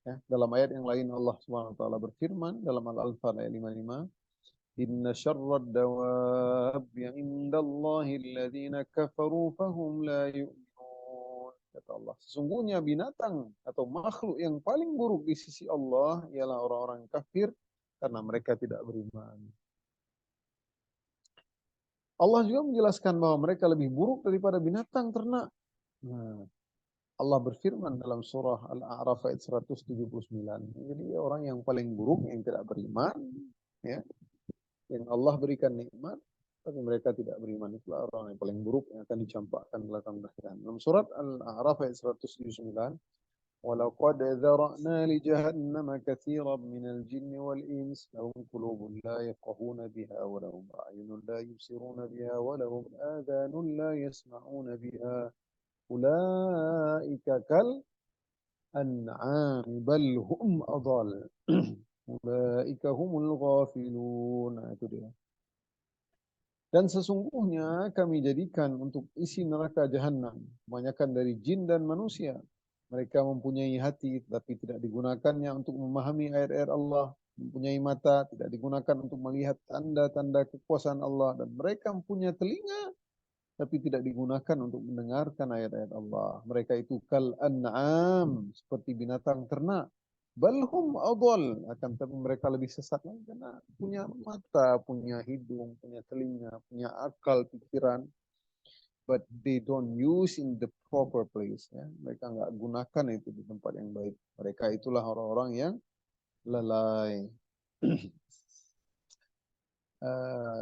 Speaker 1: Ya, dalam ayat yang lain Allah Subhanahu wa taala berfirman dalam Al-Anfal ayat 55, Inna syarrad dawabi indallahi alladhina kafaru fahum la yu'minun. Kata Allah, sesungguhnya binatang atau makhluk yang paling buruk di sisi Allah ialah orang-orang kafir karena mereka tidak beriman. Allah juga menjelaskan bahwa mereka lebih buruk daripada binatang ternak. Nah, Allah berfirman dalam surah Al-A'raf ayat 179. Jadi orang yang paling buruk yang tidak beriman, ya, yang Allah berikan nikmat, tapi mereka tidak beriman. Itulah orang yang paling buruk yang akan dicampakkan ke belakang akhirat. Dalam surat Al-A'raf ayat 179, وَلَقَدْ ذَرَأْنَا لِجَهَنَّمَ كَثِيرًا مِنَ الْجِنِّ وَالْإِنسِ لَهُمْ قُلُوبٌ لَا يَفْقَهُونَ بِهَا وَلَهُمْ أَعْيُنٌ لَا يُبْصِرُونَ بِهَا وَلَهُمْ آذَانٌ لَا يَسْمَعُونَ بِهَا أُولَئِكَ كَالْأَنْعَامِ بَلْ هُمْ أَضَلُّ أُولَئِكَ هُمُ الْغَافِلُونَ. Nah, itu dia. Dan sesungguhnya kami jadikan untuk isi neraka jahanam kebanyakan dari jin dan manusia. Mereka mempunyai hati tetapi tidak digunakannya untuk memahami ayat-ayat Allah. Mempunyai mata tidak digunakan untuk melihat tanda-tanda kekuasaan Allah. Dan mereka mempunyai telinga tapi tidak digunakan untuk mendengarkan ayat-ayat Allah. Mereka itu kal an'am, seperti binatang ternak. Balhum adol, akan tapi mereka lebih sesat lagi karena punya mata, punya hidung, punya telinga, punya akal, pikiran, but they don't use in the proper place. Ya. Mereka nggak gunakan itu di tempat yang baik. Mereka itulah orang-orang yang lalai.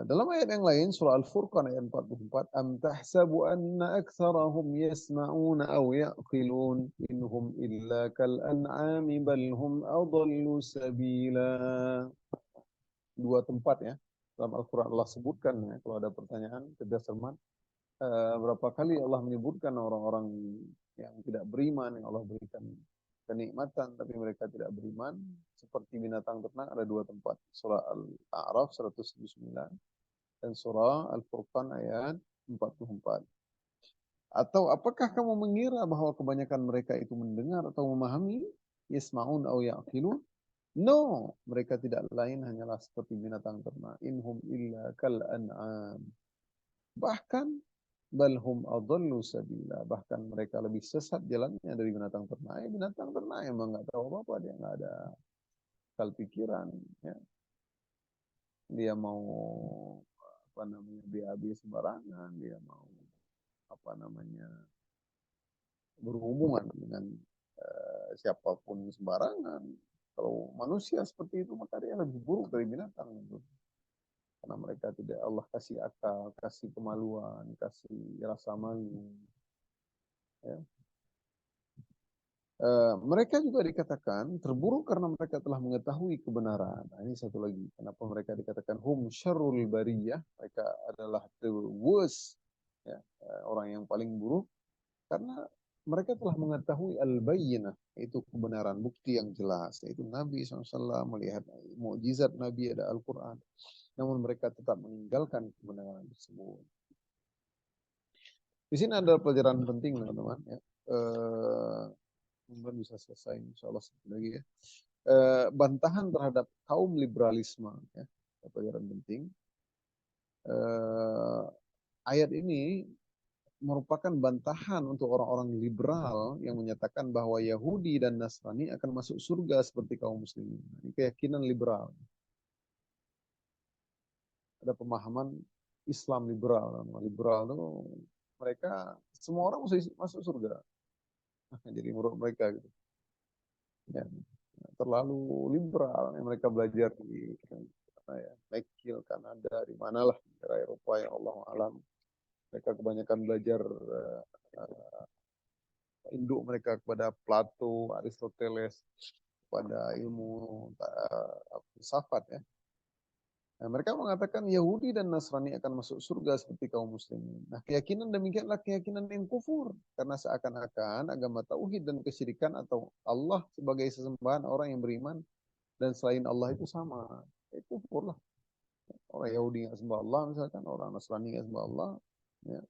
Speaker 1: Dalam ayat yang lain surah Al-Furqan ayat 44, am tahsabu anna aktsarahum yasma'una aw ya'qilun inhum illa kal an'ami bal hum adallu sabila. Dua tempat, ya, dalam Al-Qur'an Allah sebutkan, ya, kalau ada pertanyaan cerdas cermat, berapa kali Allah menyebutkan orang-orang yang tidak beriman yang Allah berikan kenikmatan tapi mereka tidak beriman seperti binatang ternak. Ada dua tempat, surah Al-A'raf 179 dan surah Al-Furqan ayat 44. Atau apakah kamu mengira bahwa kebanyakan mereka itu mendengar atau memahami? Yasma'un aw ya'qilun? No, mereka tidak lain hanyalah seperti binatang ternak. Inhum illa kal an'am. Bahkan bal hum adallu sabila, bahkan mereka lebih sesat jalannya dari binatang ternak. Binatang ternak emang nggak tahu apa-apa, dia nggak ada akal pikiran, ya. Dia mau apa namanya BAB sembarangan, dia mau apa namanya berhubungan dengan siapapun sembarangan. Kalau manusia seperti itu maka dia lebih buruk dari binatang gitu. Karena mereka tidak Allah kasih akal, kasih kemaluan, kasih rasa malu. Ya. Mereka juga dikatakan terburuk karena mereka telah mengetahui kebenaran. Nah, ini satu lagi. Kenapa mereka dikatakan hum syarrul bariyah? Mereka adalah the worst, ya, orang yang paling buruk karena mereka telah mengetahui al-bayyinah, itu kebenaran, bukti yang jelas, yaitu Nabi SAW melihat mukjizat Nabi ada Al-Quran. Namun mereka tetap meninggalkan kebenaran tersebut. Di sini ada pelajaran penting, teman-teman. Ya. Kemudian bisa selesai, insya Allah lagi ya. Bantahan terhadap kaum liberalisme, ya. Pelajaran penting. Ayat ini merupakan bantahan untuk orang-orang liberal yang menyatakan bahwa Yahudi dan Nasrani akan masuk surga seperti kaum muslimin. Ini keyakinan liberal. Ada pemahaman Islam liberal. Liberal itu mereka semua orang masuk surga. Jadi menurut mereka gitu. Ya, terlalu liberal yang mereka belajar di Mekil, Kanada, di manalah negara Eropa yang Allah alam. Mereka kebanyakan belajar induk mereka kepada Plato, Aristoteles, pada ilmu filsafat ya. Nah, mereka mengatakan Yahudi dan Nasrani akan masuk surga seperti kaum muslimin. Nah, keyakinan demikianlah keyakinan yang kufur karena seakan-akan agama tauhid dan kesyirikan atau Allah sebagai sesembahan orang yang beriman dan selain Allah itu sama. Itu kufur lah. Orang Yahudi nggak sembah Allah misalkan, orang Nasrani nggak sembah Allah, ya,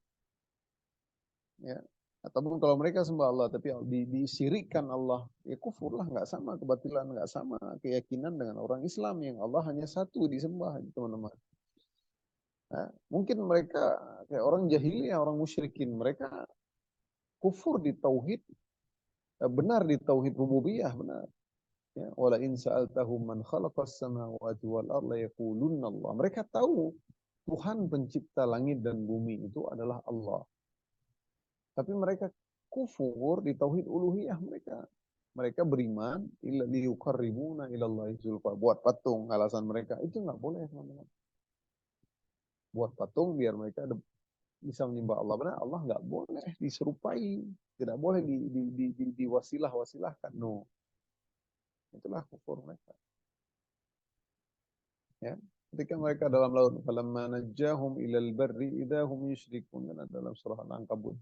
Speaker 1: ya. Ataupun kalau mereka sembah Allah tapi disirikkan Allah, ya kufur lah, nggak sama kebatilan, nggak sama keyakinan dengan orang Islam yang Allah hanya satu disembah, teman-teman. Nah, mungkin mereka kayak orang jahiliyah, orang musyrikin, mereka kufur di tauhid, benar di tauhid rububiyah, benar. Ya, wala in sa'altahum man khalaqas samawati wal arda yaqulunna Allah. Mereka tahu Tuhan pencipta langit dan bumi itu adalah Allah. Tapi mereka kufur di tauhid uluhiyah mereka. Mereka beriman illa liyuqarribuna ilallahi zulfa. Buat patung, alasan mereka itu nggak boleh, teman-teman. Buat patung biar mereka bisa menyembah Allah. Benar, Allah nggak boleh diserupai, tidak boleh diwasilah-wasilahkan. No, itulah kufur mereka. Ya, ketika mereka dalam laut, falamma najjahum ilal barri idahum yusyrikun, dalam surah Al-Ankabut.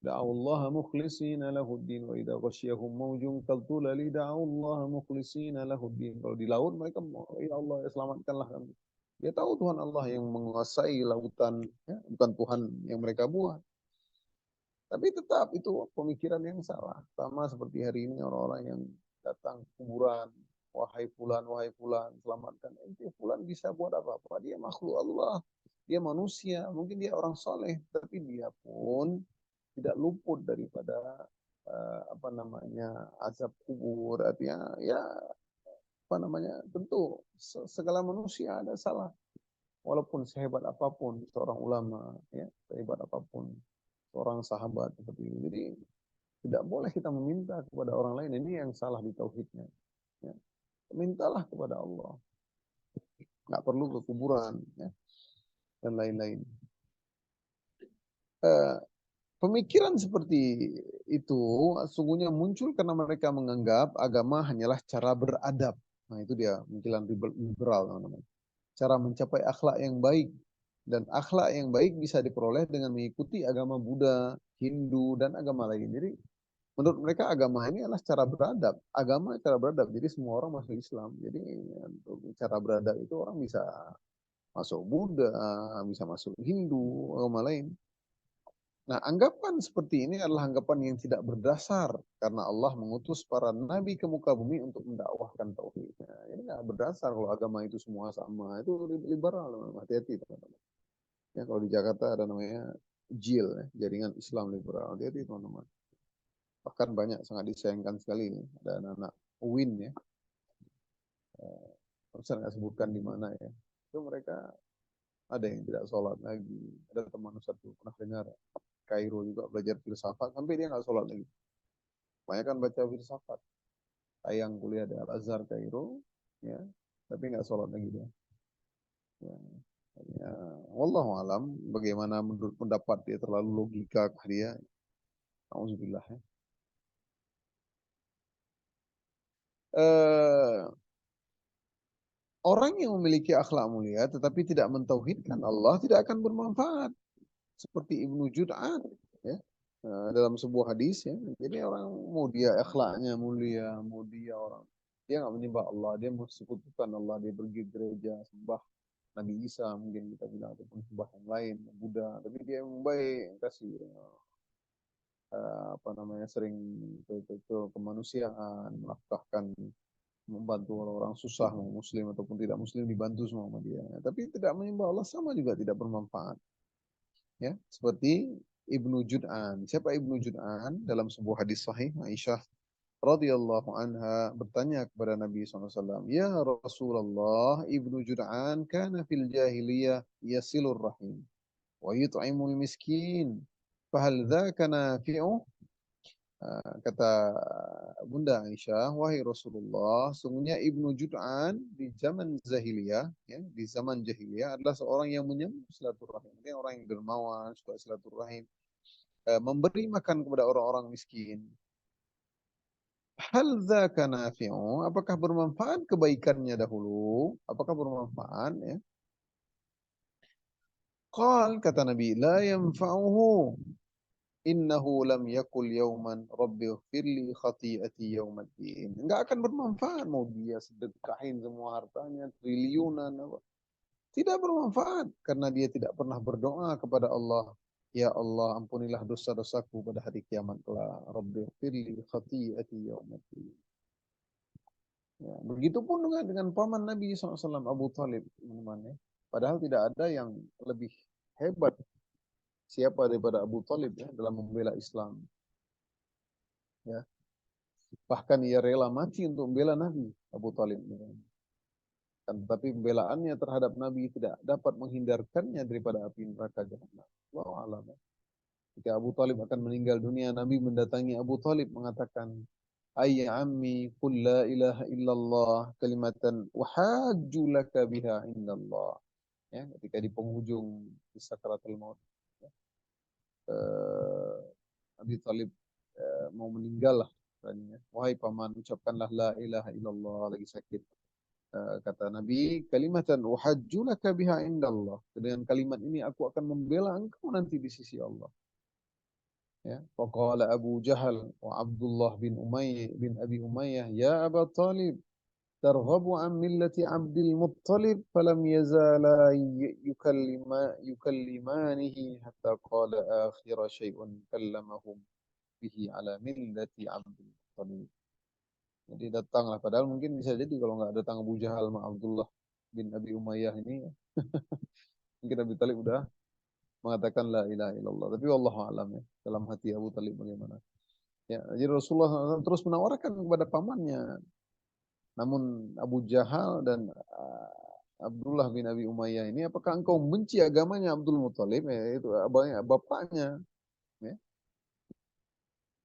Speaker 1: Da'awallaha mukhlishina lahuddin wa idza ghasyiyahum mawjun kaltulali da'awallaha mukhlishina lahuddin. Kalau di laut mereka, ya Allah, ya selamatkanlah kami. Dia tahu Tuhan Allah yang menguasai lautan, ya, bukan Tuhan yang mereka buat. Tapi tetap itu pemikiran yang salah. Sama seperti hari ini orang-orang yang datang ke kuburan, wahai fulan, selamatkan. Fulan bisa buat apa-apa? Dia makhluk Allah, dia manusia, mungkin dia orang soleh, tapi dia pun tidak luput daripada apa namanya azab kubur. Artinya ya apa namanya, tentu segala manusia ada salah. Walaupun sehebat apapun seorang ulama, ya, sehebat apapun seorang sahabat seperti ini. Jadi tidak boleh kita meminta kepada orang lain. Ini yang salah di tauhidnya. Ya. Mintalah kepada Allah. Nggak perlu ke kuburan, ya, dan lain-lain. Pemikiran seperti itu sungguhnya muncul karena mereka menganggap agama hanyalah cara beradab. Nah, itu dia pemikiran liberal, teman-teman. Cara mencapai akhlak yang baik. Dan akhlak yang baik bisa diperoleh dengan mengikuti agama Buddha, Hindu, dan agama lain. Jadi menurut mereka agama ini adalah cara beradab. Agama cara beradab. Jadi semua orang masuk Islam. Jadi untuk cara beradab itu orang bisa masuk Buddha, bisa masuk Hindu, agama lain. Nah, anggapan seperti ini adalah anggapan yang tidak berdasar karena Allah mengutus para nabi ke muka bumi untuk mendakwahkan tauhid. Nah, ini nggak berdasar kalau agama itu semua sama. Itu liberal, hati-hati, teman-teman. Ya, kalau di Jakarta ada namanya JIL, ya, Jaringan Islam Liberal. Jadi teman-teman, bahkan banyak sangat disayangkan sekali ini. Ada anak-anak UIN ya, saya nggak sebutkan di mana ya. Itu mereka ada yang tidak sholat lagi. Ada teman satu pernah dengar Kairo juga belajar filsafat sampai dia nggak sholat lagi. Banyak kan baca filsafat. Tayang kuliah di Al Azhar Kairo, ya, tapi nggak sholat lagi dia. Ya, ya, wallahu alam. Bagaimana menurut pendapat dia terlalu logika kah dia? Auzubillah. Ya. Eh, Orang yang memiliki akhlak mulia tetapi tidak mentauhidkan Allah tidak akan bermanfaat. Seperti Ibnu Jud'an, ya. Dalam sebuah hadis ya. Jadi orang mau dia akhlaknya mulia, mau dia orang dia nggak menyembah Allah, dia mensekutukan Allah, dia pergi gereja sembah Nabi Isa mungkin kita bilang ataupun sembah yang lain, Buddha, tapi dia yang baik kasih apa namanya sering ke kemanusiaan, menafkahkan, membantu orang-orang susah, mau muslim ataupun tidak muslim dibantu semua sama dia. Tapi tidak menyembah Allah sama juga tidak bermanfaat. Ya, seperti Ibnu Jud'an. Siapa Ibnu Jud'an? Dalam sebuah hadis sahih, Aisyah radhiyallahu anha bertanya kepada Nabi SAW, Ya Rasulullah, Ibnu Jud'an kana fil jahiliyah yasilur rahim wa yut'imul miskin. Fahal dzaka nafi'u? Kata Bunda Aisyah, wahai Rasulullah, sungguhnya Ibnu Jud'an di zaman jahiliyah, ya, di zaman jahiliyah adalah seorang yang menyambung silaturahim. Dia orang yang dermawan, suka silaturahim, memberi makan kepada orang-orang miskin. Hal dzaka nafi'u? Apakah bermanfaat kebaikannya dahulu? Apakah bermanfaat? Ya. Kata Nabi, la yanfa'uhu. Innahu lam yakul yauman rabbi firli khati'ati yaumaddin. Enggak akan bermanfaat mau dia sedekahin semua hartanya triliunan apa. Tidak bermanfaat karena dia tidak pernah berdoa kepada Allah. Ya Allah, ampunilah dosa-dosaku pada hari kiamat kelak. Rabbi firli khati'ati yaumaddin. Ya, begitupun dengan paman Nabi SAW Abu Talib, teman-teman ya. Padahal tidak ada yang lebih hebat siapa daripada Abu Talib ya dalam membela Islam. Ya. Bahkan ia rela mati untuk membela Nabi Abu Talib. Tetapi pembelaannya terhadap Nabi tidak dapat menghindarkannya daripada api neraka Jahannam. Wallahu a'lam. Ketika Abu Talib akan meninggal dunia, Nabi mendatangi Abu Talib mengatakan, Ayya ammi qul la ilaha illallah kalimatan uhajju laka biha indallah. Ya, ketika di penghujung di sakaratul maut. Ya, Abi Talib mau meninggal lah. Wahai paman, ucapkanlah la ilaha illallah lagi sakit. Kata Nabi, kalimatan uhajju laka biha indallah. Dengan kalimat ini aku akan membela engkau nanti di sisi Allah. Ya, faqala Abu Jahal wa Abdullah bin Umayyah bin Abi Umayyah, ya Aba Talib, targhabu an millati Abdul Muttalib falam yazala yukallimanihi hatta qala akhira syai'un kallamahum bihi ala millati Abdul Muttalib. Jadi datanglah, padahal mungkin bisa jadi kalau nggak datang Abu Jahal sama Abdullah bin Abi Umayyah ini, mungkin Abi Talib udah mengatakan la ilaha illallah. Tapi wallahu alam ya, dalam hati Abu Talib bagaimana. Ya, jadi Rasulullah SAW terus menawarkan kepada pamannya. Namun Abu Jahal dan Abdullah bin Abi Umayyah ini, apakah engkau membenci agamanya Abdul Muttalib? Ya, itu abangnya, bapaknya. Ya.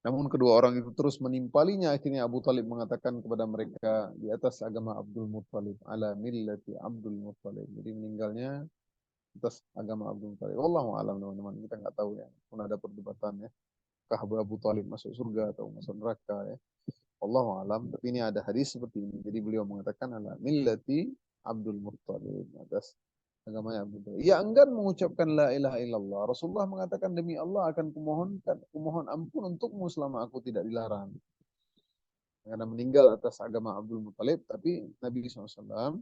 Speaker 1: Namun kedua orang itu terus menimpalinya. Akhirnya Abu Talib mengatakan kepada mereka di atas agama Abdul Muttalib. Ala millati Abdul Muttalib. Jadi meninggalnya atas agama Abdul Muttalib. Wallahu a'lam teman-teman. Kita nggak tahu ya. Pun ada perdebatan ya. Kah Abu Talib masuk surga atau masuk neraka ya. Wallahu a'lam. Tapi ini ada hadis seperti ini. Jadi beliau mengatakan ala millati Abdul Muttalib. Atas agamanya Abdul Muttalib. Ia enggan mengucapkan la ilaha illallah. Rasulullah mengatakan demi Allah akan kumohon ampun untukmu selama aku tidak dilarang. Karena meninggal atas agama Abdul Muttalib, tapi Nabi SAW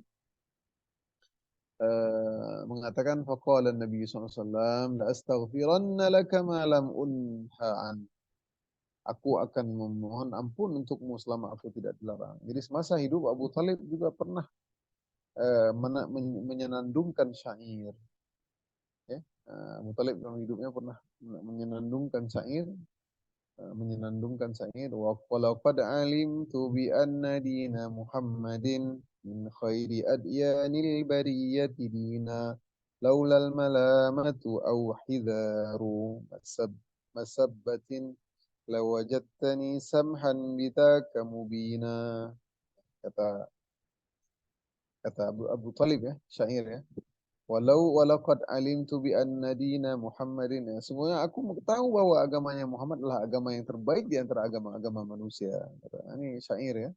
Speaker 1: mengatakan faqala Nabi SAW la astaghfiranna laka ma lam unha. Aku akan memohon ampun untukmu selama aku tidak dilarang. Jadi semasa hidup Abu Talib juga pernah menyenandungkan syair. Ya. Abu Talib dalam hidupnya pernah menyenandungkan syair, walau qad alimtu bi anna dina Muhammadin min khairi adyanil bariyati dina laulal malamatu aw hidharu masabbatin lawajadtani samhan bidaka mubina. kata kata Abu Talib ya, syair ya. Walaqad alimtu bi anna dina Muhammadin. Ya, semuanya aku tahu bahwa agamanya Muhammad adalah agama yang terbaik di antara agama-agama manusia. Ini syair ya.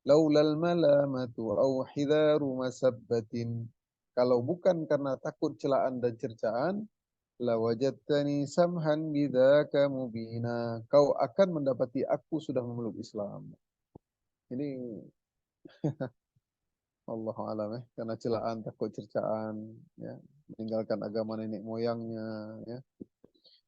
Speaker 1: Laulal malamatu aw hidharu masabbatin. Kalau bukan karena takut celaan dan cercaan, la wajadtani samhan bidzaka mubina. Kau akan mendapati aku sudah memeluk Islam. Ini Allah alam ya, karena celaan, takut cercaan, ya, meninggalkan agama nenek moyangnya, ya.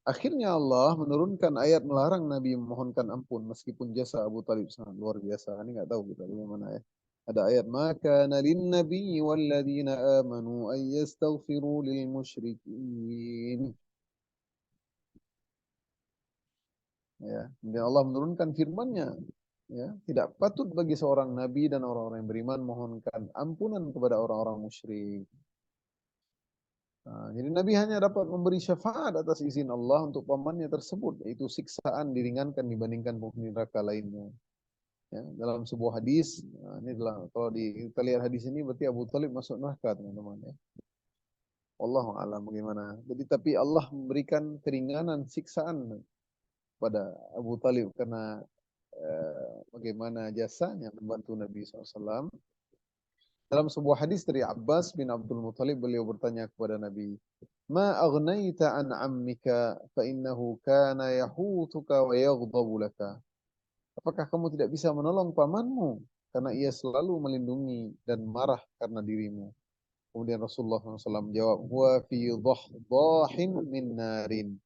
Speaker 1: Akhirnya Allah menurunkan ayat melarang Nabi memohonkan ampun meskipun jasa Abu Talib sangat luar biasa. Ini nggak tahu kita bagaimana ya. Ada ayat maka nalin nabi walladzina amanu ay yastaghfiru lil musyrikin. Ya, dan Allah menurunkan firman-Nya, ya, tidak patut bagi seorang nabi dan orang-orang yang beriman mohonkan ampunan kepada orang-orang musyrik. Nah, jadi Nabi hanya dapat memberi syafaat atas izin Allah untuk pamannya tersebut, yaitu siksaan diringankan dibandingkan penghuni neraka lainnya. Ya, dalam sebuah hadis, nah ini adalah kalau kita lihat hadis ini berarti Abu Talib masuk neraka, teman-teman ya. Wallahu a'lam bagaimana. Jadi tapi Allah memberikan keringanan siksaan pada Abu Talib karena bagaimana jasanya membantu Nabi SAW. Dalam sebuah hadis dari Abbas bin Abdul Muthalib, beliau bertanya kepada Nabi, "Ma aghnaita an ammika fa innahu kana yahutuka wa yaghdabu laka?" Apakah kamu tidak bisa menolong pamanmu karena ia selalu melindungi dan marah karena dirimu? Kemudian Rasulullah SAW menjawab, "Wa fi dhahdahin min narin.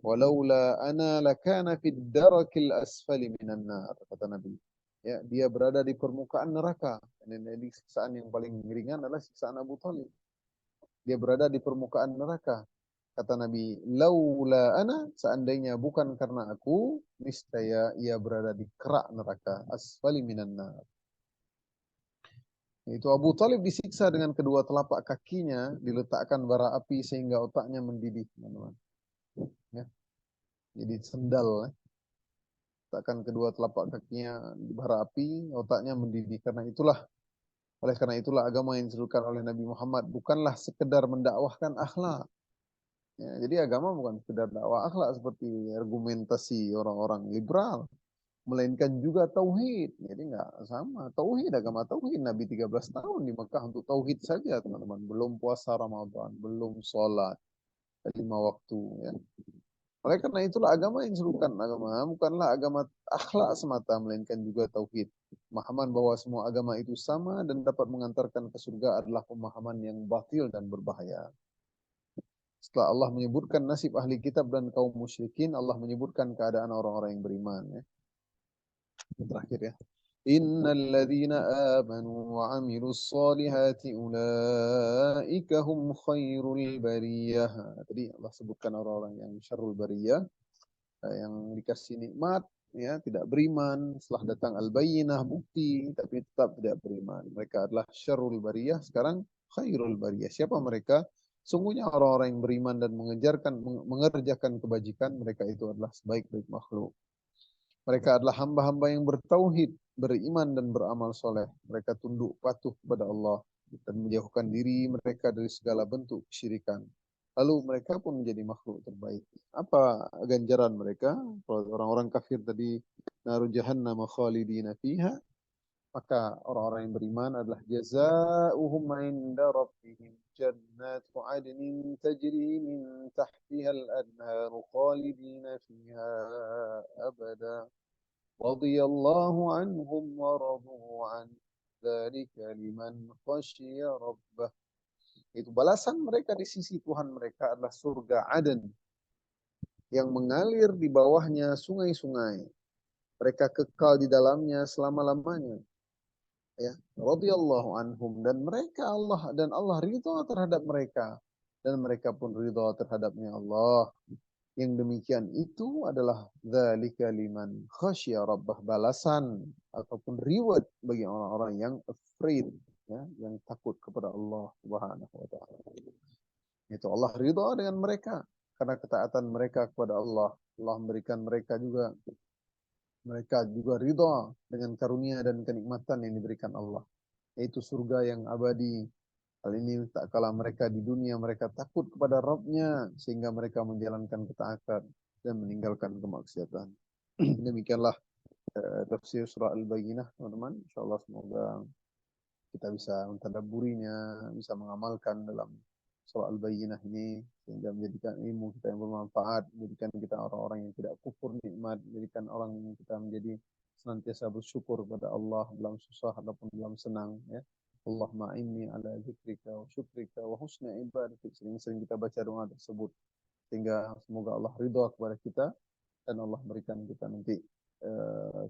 Speaker 1: Walaula ana lakana fid darakil asfali minan nar," kata Nabi. Ya, dia berada di permukaan neraka. Dan ini siksaan yang paling ringan adalah siksaan Abu Talib. Dia berada di permukaan neraka. Kata Nabi, laula ana, seandainya bukan karena aku, niscaya ia berada di kerak neraka, asfali minan nar. Itu Abu Talib disiksa dengan kedua telapak kakinya, diletakkan bara api sehingga otaknya mendidih, teman-teman. Ya. Jadi sendal, ya. Letakkan kedua telapak kakinya di bara api, otaknya mendidih. Oleh karena itulah agama yang diserukan oleh Nabi Muhammad bukanlah sekedar mendakwahkan akhlak. Ya, jadi agama bukan sekedar dakwah akhlak seperti argumentasi orang-orang liberal, melainkan juga tauhid. Jadi enggak sama. Tauhid, agama tauhid. Nabi 13 tahun di Mekah untuk tauhid saja, teman-teman. Belum puasa Ramadan, belum sholat 5 waktu. Ya. Oleh karena itulah agama yang diserukan agama bukanlah agama akhlak semata, melainkan juga tauhid. Pemahaman bahwa semua agama itu sama dan dapat mengantarkan ke surga adalah pemahaman yang batil dan berbahaya. Setelah Allah menyebutkan nasib ahli kitab dan kaum musyrikin, Allah menyebutkan keadaan orang-orang yang beriman. Ya. Yang terakhir ya. Innal ladzina amanu wa 'amilus solihati ulaika hum khairul bariyah. Tadi Allah sebutkan orang-orang yang syarrul bariyah, yang dikasih nikmat, ya, tidak beriman, setelah datang al-bayyinah, bukti, tapi tetap tidak beriman. Mereka adalah syarrul bariyah, sekarang khairul bariyah. Siapa mereka? Sungguhnya orang-orang yang beriman dan mengerjakan kebajikan, mereka itu adalah sebaik-baik makhluk. Mereka adalah hamba-hamba yang bertauhid, beriman dan beramal soleh. Mereka tunduk patuh kepada Allah dan menjauhkan diri mereka dari segala bentuk kesyirikan. Lalu mereka pun menjadi makhluk terbaik. Apa ganjaran mereka? Kalau orang-orang kafir tadi, naru jahannam khalidina fiha, maka orang-orang yang beriman adalah jazaohum 'inda rabbihim jannatu 'adnin tajri min tahtiha al-anhar khalidina fiha abada. Radiyallahu anhum wa radu 'an dzalika liman khasyiya rabbah. Itu balasan mereka di sisi Tuhan mereka adalah surga Aden yang mengalir di bawahnya sungai-sungai. Mereka kekal di dalamnya selama-lamanya. Ya, radhiyallahu anhum, dan Allah ridha terhadap mereka dan mereka pun ridha terhadapnya Allah. Yang demikian itu adalah dzalika liman khasyya rabbah, balasan ataupun reward bagi orang-orang yang afraid, ya, yang takut kepada Allah Subhanahu wa taala. Itu Allah ridha dengan mereka karena ketaatan mereka kepada Allah. Allah memberikan mereka juga ridha dengan karunia dan kenikmatan yang diberikan Allah, yaitu surga yang abadi. Hal ini tak kala mereka di dunia mereka takut kepada Rabbnya sehingga mereka menjalankan ketaatan dan meninggalkan kemaksiatan. Demikianlah tafsir surah Al-Bayyinah, teman-teman. Insyaallah semoga kita bisa mentadabburinya, bisa mengamalkan dalam surah Al-Bayyinah ini sehingga menjadikan ilmu kita yang bermanfaat, menjadikan kita orang-orang yang tidak kufur nikmat, menjadikan orang yang kita menjadi senantiasa bersyukur kepada Allah dalam susah ataupun dalam senang, ya. Allahumma inni ala zikrika wa syukrika wa husna ibadatik. Sering-sering kita baca doa tersebut sehingga semoga Allah ridha kepada kita dan Allah berikan kita nanti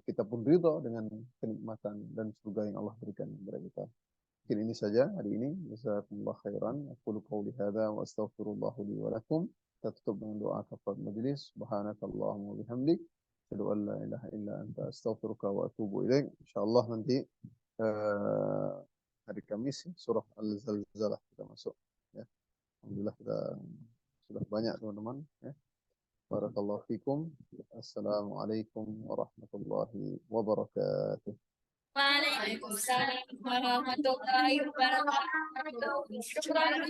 Speaker 1: kita pun ridha dengan kenikmatan dan surga yang Allah berikan kepada kita. Mungkin ini saja hari ini. Jazakumullah khairan. Aku qouli hadza wa astaghfirullah li wa lakum. Kita tutup dengan doa kafaratul majlis. Subhanakallahumma wa bihamdik, asyhadu an la ilaha illa anta, astaghfiruka wa atubu ilaik. Insyaallah nanti hari Kamis surah Al-Zalzalah kita masuk, ya. Alhamdulillah kita sudah banyak, teman-teman, ya. Barakallahu fikum. Assalamualaikum warahmatullahi wabarakatuh.
Speaker 2: Waalaikumsalam warahmatullahi wabarakatuh. Syukran.